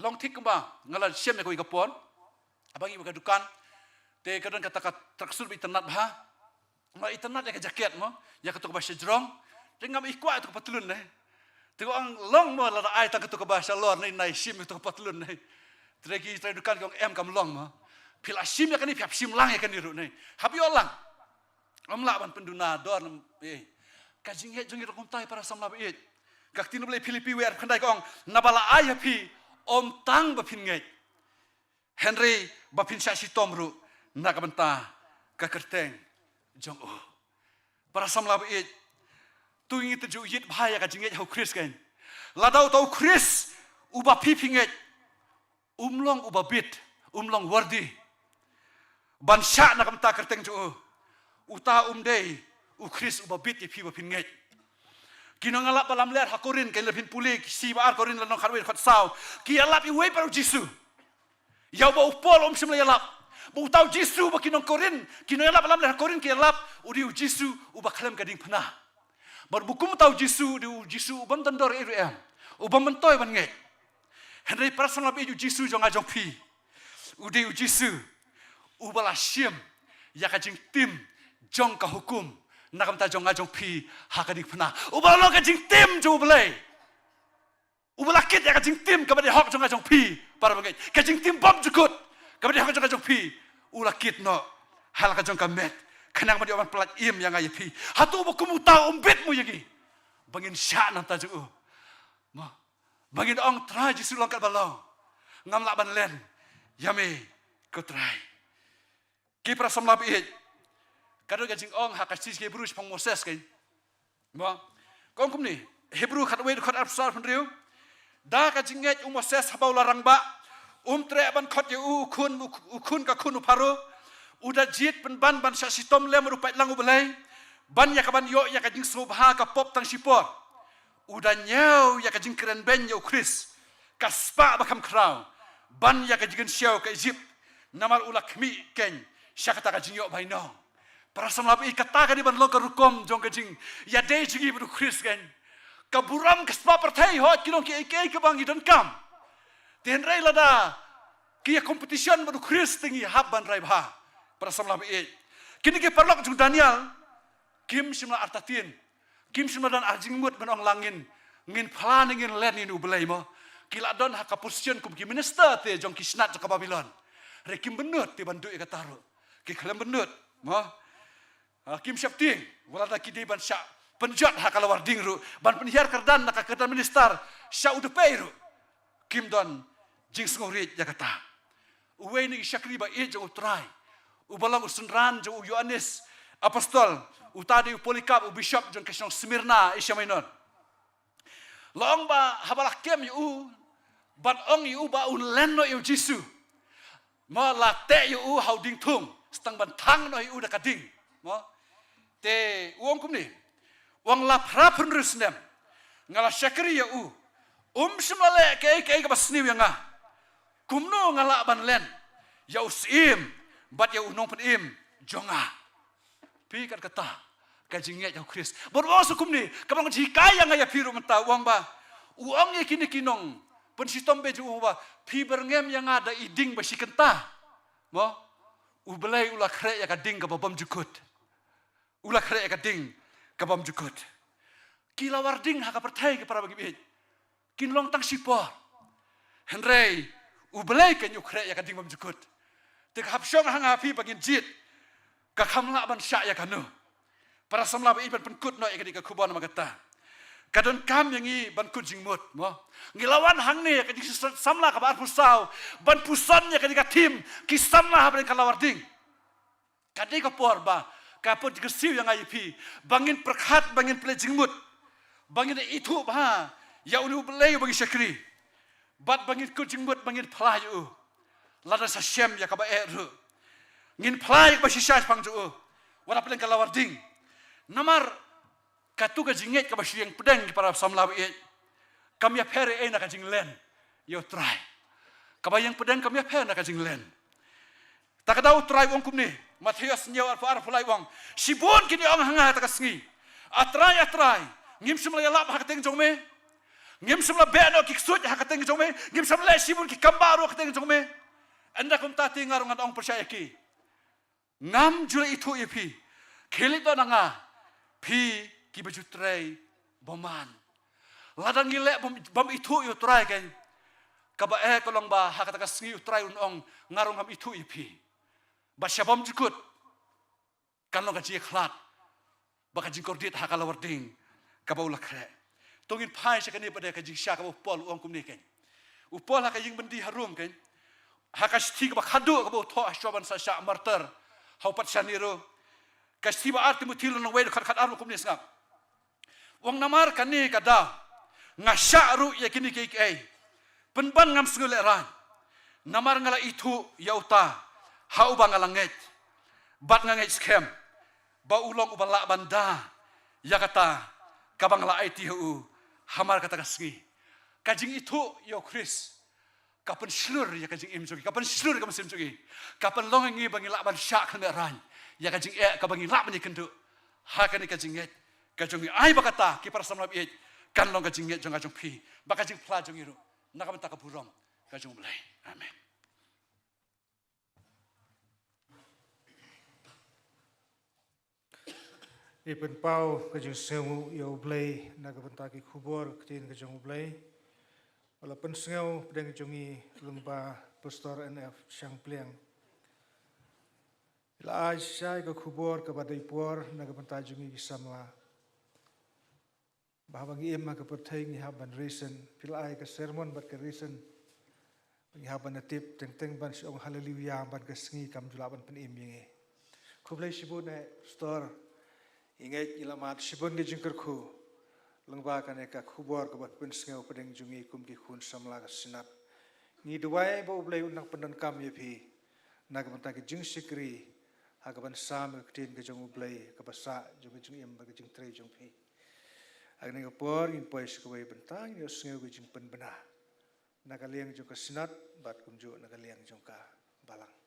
Long tik ba. Ngala siam ne koi kapon. Abangi ba dukan. Te kadang kata traksur bi internet ba. Ma internet ya jaket mo. Ya ketuk ba sejrong. Tengam ikuat tu patulun ne. Tengok ang long mo la ai tak tu ke bahasa luar ni nai sim tu patlun ni. Tregi tradukan kong em kam long mo. Pila sim ya kan ni piap sim lang ya kan ni ru ni. Habi orang. Amla ban penduna dor kajing he jongi rokom tai para samla be. Kak tinu boleh Filipi wer khandai kong nabala ai hapi om tang ba phin ngai. Henry ba phin sa si tomru nak benta ka kerteng jong para samla be tu ingin terjuk yit bahaya kajinget hau Kris kan. Ladau tau Kris ubah pipinget. Umlong ubah bit. Umlong wardi. Ban syak nak mta kerteng ju. Uta umdei Kris ubah bit ipi bapinget. Kino ngalap balam ler hakorin kan lebih pulih si baar korin lanong karwir khot saw. Ki alap iwe paru Jisu. Yau ba upol semla yalap. Bau tau Jisu ba kinong korin. Kino yalap balam ler hakorin ki alap udi Jisu ubah kalam gading penah. Berbukum tahu Jisu ubam tendor itu ubam mentoy ban ngek. Henry personal bi Jisu jong ajong pi. Udi Jisu ubala sim ya kajing tim jong ka hukum nakam ta jong ajong pi hakadik pena. Ubala kajing tim jo belai. Ubala kit ya kajing tim kabadi hok jong ajong pi para bangit. Kajing tim bom jukut kabadi hok jong ajong pi. Ula kit no hal kajong kamet. Kenang madi orang pelat im yang ayi pi. Hatu buku muta umbit mu yagi. Bangin syak nan taju. Bangin ong try Jisu langkat balong. Ngam lak ban len. Yami ko try. Ki pra samla bi. Kado gajing ong hakasis ke Hebrew pang Moses kan. Kong kum ni Hebrew khat we khat absar pendriu. Da gajing nget Moses habau larang ba. Tre ban khot yu ukun ka kun uparo. Udah jit ban syasitom le merupai lang ubelai. Ban ya kaban yo ya kajing subha ka pop tang sipor. Udah nyau ya kajing keren ben yo Kris. Kaspa bakam krau. Ban ya kajing siau ka Egypt. Namar ulak mi ken. Syakata kajing yo baino. Para samlabi kata ka di ban lo ka rukom jong kajing ya dei jigi bu Kris ken. Kaburam kaspa pertai hot kinong ki ek ka bang idon kam. Ten rai lada ki competition bu Kris tingi habban rai bha. Para samlah be. Kini ke perlok jung Daniel. Kim simla artatin. Kim simla dan arjing mut menong langin. ngin plan ngin len in ublay mo kila don ha kaposition kum ki minister te jong ki snat ka Babylon re kim benut ti bandu ka taru ki khalam benut mo kim syapting wala da ki di ban sya penjat ha kalawar ding ru ban penhiar kerdan na ka kerdan minister sya udu peiru kim don jing sngori ya kata uwe ni syakri ba e jong utrai ubalang usunran jong Yohanes apostol utadi Polikap bishop jong kesong Smyrna isyamainon long ba habalak kem yu ban ong yu ba un lenno yu Jisu mo la te yu hau ding thung stang ban thang no yu da kading mo te uong kum ni wang la pra penrus nem ngala syakri yu semale ke ka basni yang kumno ngala ban len ya usim bat ya unong penim jonga pi kat kata kajinget ya Chris borwa sukum ni kabang jikaya ngaya piru menta uang ba uang ye kini kinong pensitom beju ba pi berngem yang ada iding basi kenta mo ubelai ula kre ya kading ka babam jukut ula kre ya kading ka babam jukut kila warding ha ka pertai ke para bagi bi kinlong tang sipor henrei ubelai kan yukre ya kading babam jukut tek hapsyong hang api bagin jit ka khamla ban sya ya kanu para samla ba iban penkut no ikadi ka kubon magata kadon kam yang i ban kut jingmut mo ngilawan hang ne kadi samla ka bar pusau ban puson ya kadi ka tim ki samla ha ban kalawarding kadi ka porba ka pot gesiu yang IP bangin perkhat bangin ple jingmut bangin itu ba ya unu belai bagi syakri bat bangin kut jingmut bangin pelayu lada sa syem ya ka ba eru ngin play ba sisas pangju wala plen kalawarding namar katu ka jinget ka basyang pedang para samlawi kami apere na ka jinglen yo try kabayang pedang kami apere na ka jinglen takadaw try wong kumni Matius nyaw ar fulai wong sibon kini ong hanga ta kasngi atray ngim sumla yalap ha kateng jongme ngim sumla beno kiksut ha kateng jongme ngim sumla sibon ki kambaro kateng jongme anda kum tati ngarungan ong percaya ki ngam jula itu ipi kelit do nanga pi ki baju tray boman ladang gile bom itu yu tray kan kaba kolong ba hakata kasngi tray unong ngarung ham itu ipi ba syabam jukut kan lo gaji khlat ba gaji kordit hakala warding kaba ulak kre tongin pai sakani pada gaji sya kaba pol uang kum ni kan upol hakajing bendi harum kan hakasti kaba khadu kaba tho aswaban sa sya marter haupat saniro kastiba arti mutil no way khat armu kum ni sngap wong namar kani kada ngasyaru yakini kei penban ngam sngule ran namar ngala itu yauta hau bangalanget bat nganget skem ba ulong ubala banda ya kata kabang la ITU hamar kata kasngi kajing itu yo Chris kapan slur ya kajing imjogi kapan slur kam simjogi kapan longengi bangila ban syak kana ran ya kajing kabangi la ban kendu ha kani kajing et kajing ai bakata ki para samla bi kan long kajing et jong kajing pi ba kajing pla jong iru nakam ta kaburong kajing belai amen. Ipen pau kajing semu yo blay nakapentaki kubor ketin kajing blay wala pensengau pedang jongi lumba pastor NF Siang Pliang ila syai ka kubor ka badai por nakapenta jongi samla bahabangi emma ka pertai ni haban reason pila ai ka sermon bat ka reason ni haban natip teng ban siong haleluya ban ka sngi kam julaban pen imyenge kublai sibune store ingat ilamat sibon ke jingkerku lengba kan eka kubor ke bat pensengau pedeng jungi kum ki khun samla ka sinat ni duai bo blai unang pendan kam yepi nak benta ke jing sikri ha ka ban sam ke tin ke jong blai ka basa jong jing em ba ke jing tre jong pi agne ka por in pois ke wei bentang yo sengau ke jing pen bena nak aliang jong ka sinat bat kum jo nak aliang jong ka balang.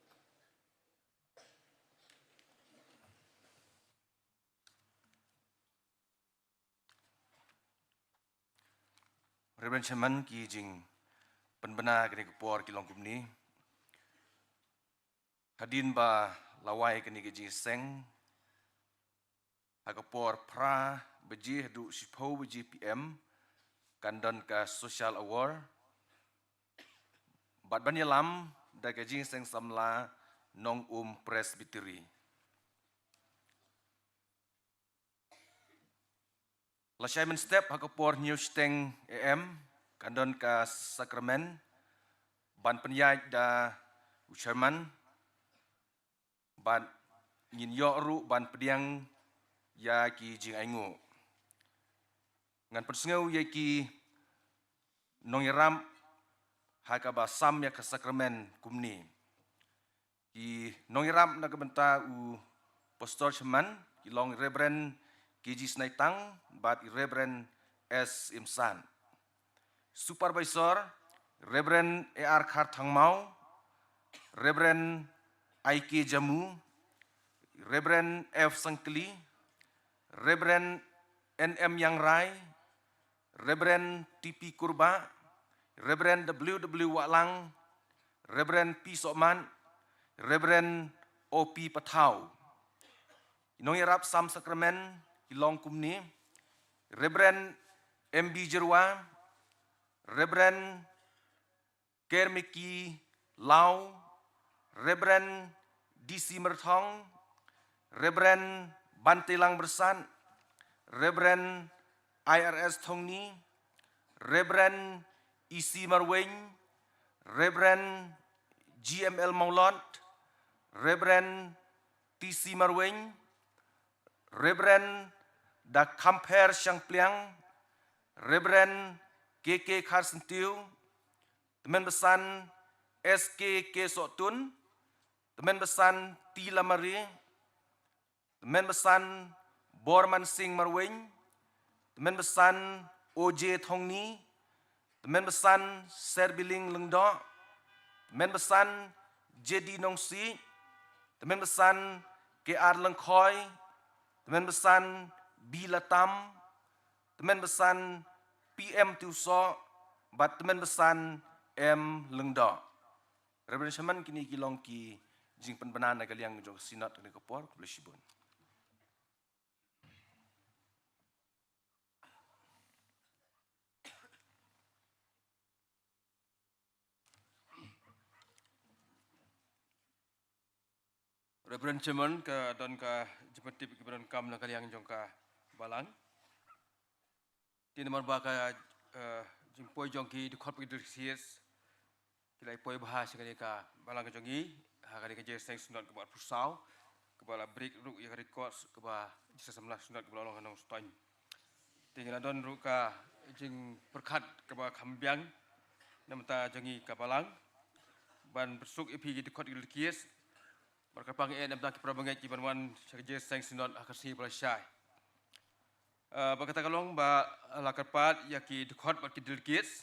Reverend Chairman ki jing penbena kini kepor ki long kumni hadin ba lawai kini ki seng ha kepor pra beji du sipo beji PM kandon ka social award bat banyalam da ka jing seng samla nong presbytery la Simon step hakapor new steng am kandon ka sakramen ban penyaj da uchairman ban ngin yo ru ban pediang ya ki jing aingu ngan persengau ya ki nongiram hakaba sam ya ka sakramen kumni ki nongiram na kabenta u pastor chairman ki long reverend KG Snaitang bat reverend S Imsan supervisor reverend AR Khar Thangmau reverend IK Jamu reverend F Sangkli reverend NM Yang Rai reverend TP Kurba reverend WW Waklang reverend P Sokman reverend OP Patau inong yarap sam sakramen ilong kumni reverend MB Jerwa reverend Kermiki Lau reverend DC Merthong reverend Bantelang Bersan reverend IRS Thongni reverend EC Marweng reverend GML Maulot reverend TC Marweng reverend Da Kamper Syangpliang reverend KK Karsentiu teman besan SK Sotun teman besan T Lamari teman besan Borman Singh Marweng teman besan OJ Thongni teman besan Serbiling Lengdo teman besan JD Nongsi teman besan KR Lengkhoy teman besan B Latam teman besan PM Tuso bat teman besan M Lengdo Reverend Shaman kini kilong ki jing penbenan na kaliang jong sinat ni kapor kublisibun Reverend Chairman ka don ka jepati keberan kam na kaliang jong ka balang. Ti nomor ba ka jing poi jong ki di khot bi sies. Kilai poi bahas kali ka balang jong i ha kali ka je seng sunat ke buat pusau ke bala break ru ya record ke ba jisa samlah sunat ke bala long ston. Tinggal don ru ka jing perkat ke ba kambiang namta jong i ka balang ban bersuk ipi di khot bi sies. Berkapang nam tak prabangai ki banwan saja sang sinot akasi belasai. Berkata kalong ba lakarpat yaki dekhot bat kidil kids.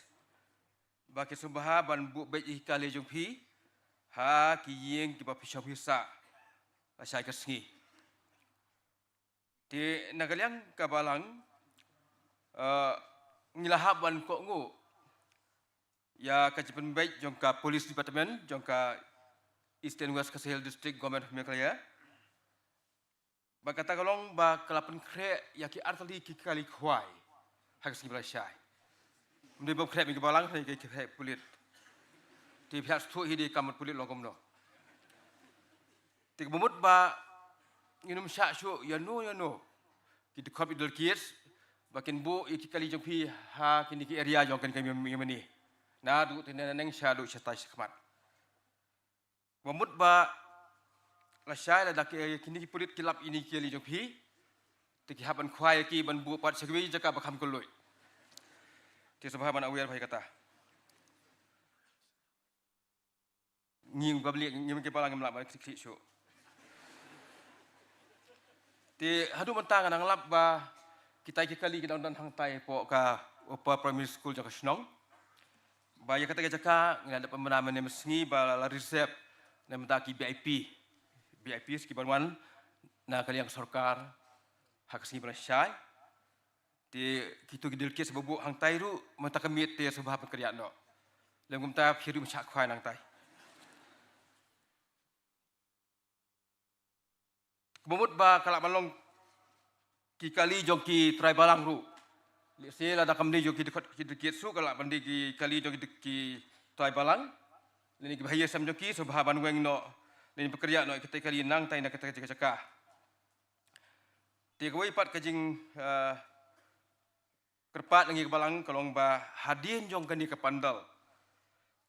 Ba ke sumbaha ban bu bet kali jumpi ha ki yeng ki ba pisau pisa. Lasai kasngi. Di nagaliang kabalang ngilahap ban kok ngu. Ya kajipan baik jongka polis departemen jongka East and West Kasihil District Government of Meghalaya. Berkata kalong ba kelapan krek yaki artali ki kali kuai hak sing belasai. Mesti bab krek mi balang ni ki krek pulit. Ti pihak stu hidi kamut pulit longkom no. Ti bumut ba nginum syak syu ya no. Ki dekop idul kids bakin bu iki kali jongpi ha kini ki area jong kan kami meni. Na du tineneng syadu syatai khmat. Mamut ba lasai la dak kini pulit kilap ini kili jophi tiki haban khwai ki ban bu pat segwi jaka bakham kuloi ti sabha ban aware bhai kata nging babli ngim ke palang nglap ba klik syo ti hadu mentang nang lap ba kita kali kita dan hang tai po ka upper primary school jaka snong ba ya kata jaka ngada pembenaman ni mesngi ba la reserve namta ki BIP sekiban wan na kaliang sarkar hak sing belasai ti kitu gidil kes babu hang tai ru mata kemit te sebab pekerjaan no lengum ta phiru chak khwai nang tai kemut ba kalak balong ki kali jong ki trai balang ru Lesi la da kamdi jo ki ki su kala bandi ki kali jo ki toy balang. Lini ki bahaya sam jo ki so bahaban weng no lini pekerja no kita kali nang tai na kita cakap. Tiga wei pat kajing kerpat ngi balang kalong ba hadin jong kani ke pandal.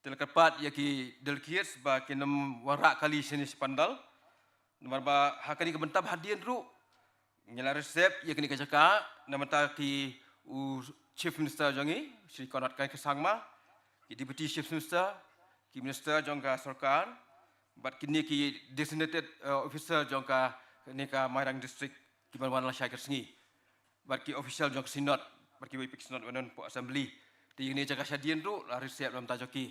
Tel kerpat ya ki delkies ba kinem warak kali sini pandal. Nomor ba hakani ke bentab hadin ru. Nyala resep ya kini ke cakap nama ta ki Chief Minister jongi Sri Konrad Kai Kesangma, ki Deputy Chief Minister, ki Minister jongka Sarkar, bat kini ki Designated Officer jongka nika Mairang District ki Banwan La Syakir Sengi, bat ki Official jongka Sinod, bat ki Wipik Sinod Wanon Po Assembly, di ini jaga syadian tu lari siap dalam tajoki,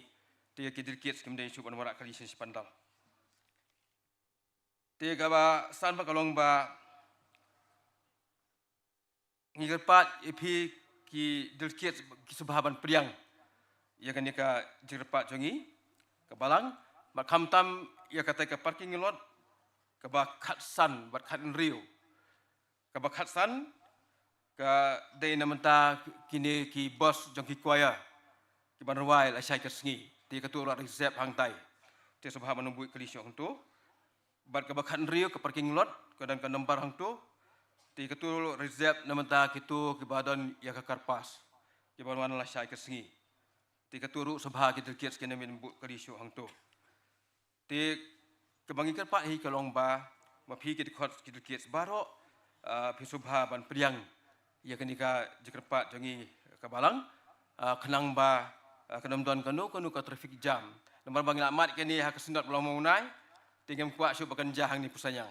di ki dirkit kemudian cuban warak kali sisi pandal. Di gaba san pa kalong ba ngirpat ipi ki delkiet ki subhaban priang ya kan ka jirpat jongi ke balang makam tam ya kata ke parking lot ke ba khatsan bat khat rio ke ba khatsan ke dei namenta kini ki bos jong ki kuaya ki banwai la syai ke sengi ti ka tu rat resep hang tai ti subhaban numbu kali syong tu bat ke ba khat rio ke parking lot ke dan ke nombar hang tu ti ketul resep namenta kitu ki badan ya ka karpas ki banwan la syai ke sengi ti keturu sabha ki delkiet skene min bu kali syu hang tu ti kebangi kerpat hi kalong ba ma phi ki khot ki delkiet baro phi subha ban priang ya kenika jekerpat jongi ka balang kenang ba kenam don kanu ka traffic jam nomor bang amat kini ha kesendot belum munai tingem kuat syu bakan jahang ni pusanyang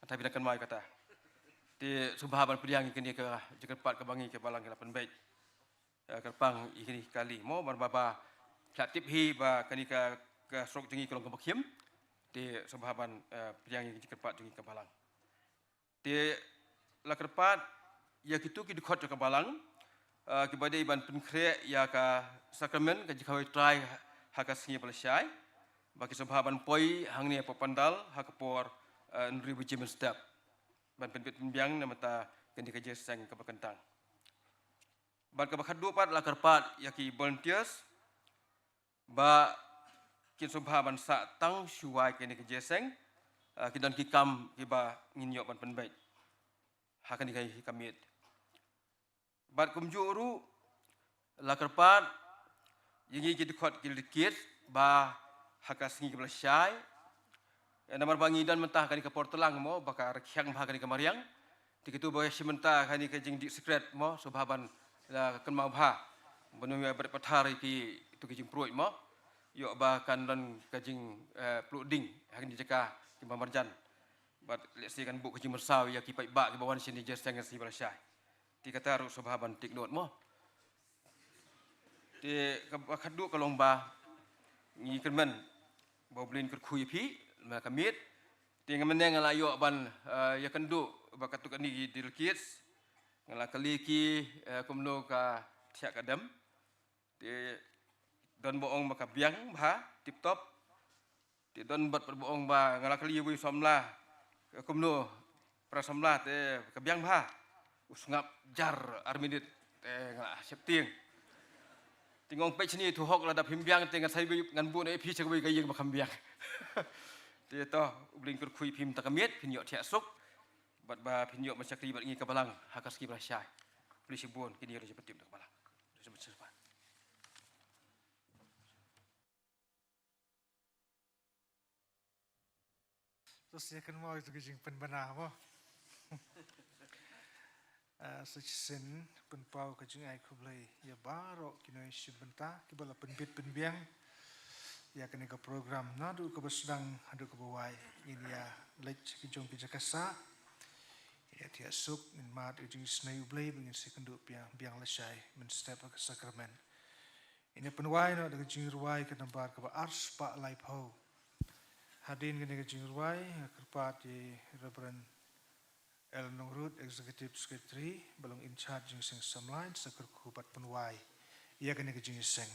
tapi dak mai kata di subhaban priang kini ke jekerpat ke bangi ke balang ke lapan baik kerpang ini kali mo barbaba kreatif hi ba kani ke strok jengi kolong ke bakhim di subhaban priang jekerpat jengi ke balang di la kerpat ya kitu ki dikhot ke balang ki badai ban penkre ya ka sakramen ke jikawai try haka singi pelsyai bagi subhaban poi hangni popandal hakapor nri bujimen step ban penpit pembiang namata kendi kerja sang ke bekentang. Ban ke bakhadu pat la kerpat yaki volunteers ba kin subha ban sa tang syuai kendi kerja sang kidan kikam kiba nginyok ban penbait. Hakan dikai kamit. Ban kumjuru la kerpat yingi kid khot kid ba hakas ngi kebla syai namar bangi dan mentah kani ke portelang mo bakar kyang bah kani ke mariang tikitu boy simenta kani ke jing di secret mo subhaban la kan mau bha benu ya berpathar ki itu ki jing pruit mo yo ba kan dan ke jing pluding kani jeka ki marjan bat lesi kan bu ke jing mersau ya ki pai ba ki bawan sini jes tang si balasai ti kata ru subhaban tik not mo ti khadu kalong ba ngi kemen boblin ker khui phi kamit tinggal meneng ngala yo ban ya kendu bakatuk ni dilkis ngala kaliki kumno ka tiak kadam ti don boong maka biang bah tip top ti don bat perboong ba ngala kali wi somla kumno prasamla te ka biang bah usngap jar arminit te ngala septing tingong pe chini tu hok la da phimbiang te ngan sai bi ngan bu ne phi chakwi ka yeng bakam biang ti to ubling kur khui phim takamit phinyo thia suk bat ba phinyo masakri bat ngi kabalang hakas ki brashai polisi bon kini ro jepetim kabalang sebut sebut terus ya kan mau itu kijing penbana mo sesen penpau kijing ai kublai ya baro kini sibenta kibala penbit penbiang ya kini ke program nadu ke sedang adu ke bawai ini ya lech kijong pijakasa ya dia suk min mat ujung snai ublai bingin sekendu biang lesai men step ke sakramen ini penwai no de kijing ruai ke nambar ke ars pa lai pau hadin kini kijing ruai kerpat di Reverend El Nongrut Executive Secretary belum in charge jing sing samlain sakar kubat penwai ia kini kijing sing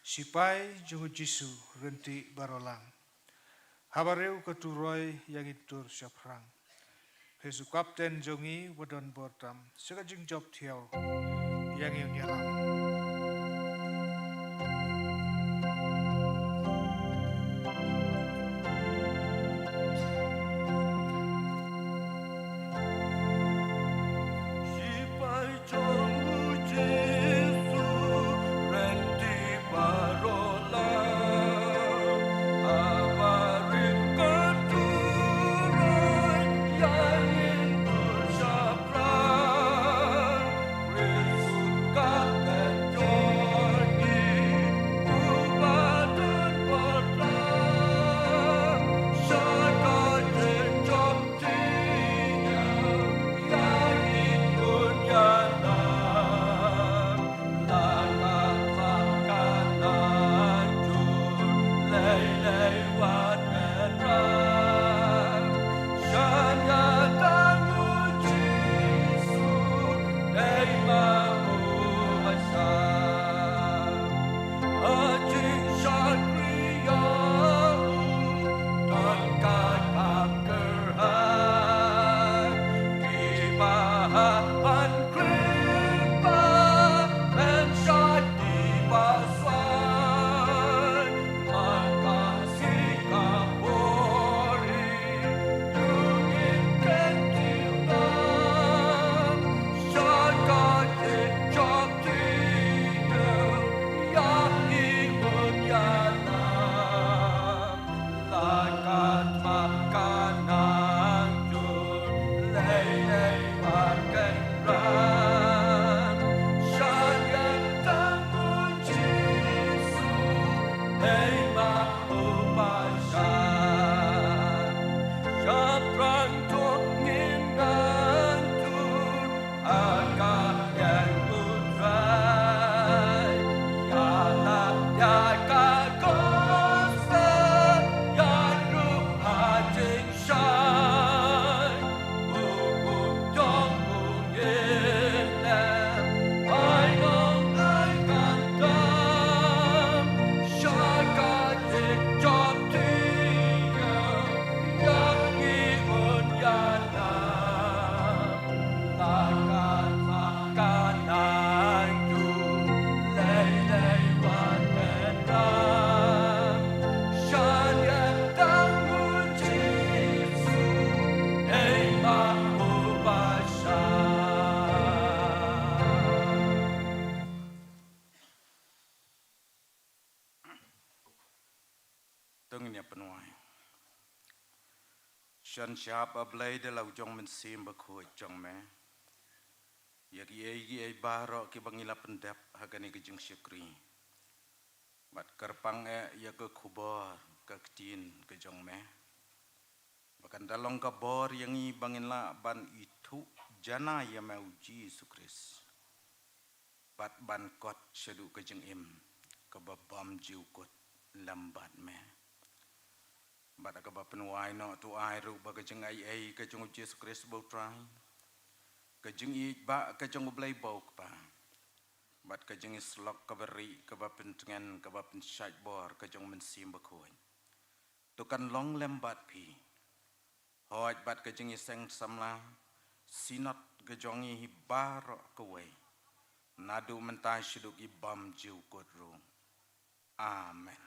Sipai jungu Jisu renti barolang. Habareu keturoi yang itur syaprang. Hesu kapten jongi wadon bortam. Sekajing job tiaw. yang yêu nyalam. Shan siap ablay de lau jong men sim bakhuj jong me. Yagi ai baro ki bangila pendap hagani ke jeng syukri. Bat kerpang ya ke khubor ke tin ke jong me. Bahkan dalong ka bor yang i bangila ban itu jana ya mau Yesus Kristus. Bat ban kot sedu ke jeng im ke babam jiu kot lambat me. Bada ka ba penuai no tu ai ru ba ka jeng ai ka jeng Yesus Kristus bo trai ka jeng i ba ka jeng blai bo pa bat ka jeng slok ka beri ka ba pentengan ka ba pen syait bor ka jeng men sim ba khoi tu kan long lem bat pi hoi bat ka jeng seng samla sinot ka jeng i bar ka we nadu mentai shiduk i bam jiu kot ru amen.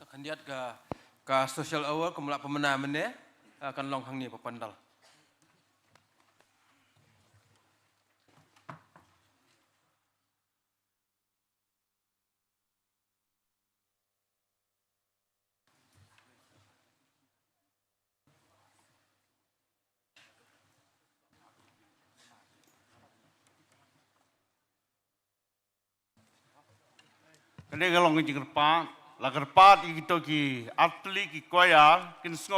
Kandiat ka social award kumula pemenang ne akan long hang ni papandal. Kene galong jing kerpa, la kerpa ki to ki atli ki koya kin sngo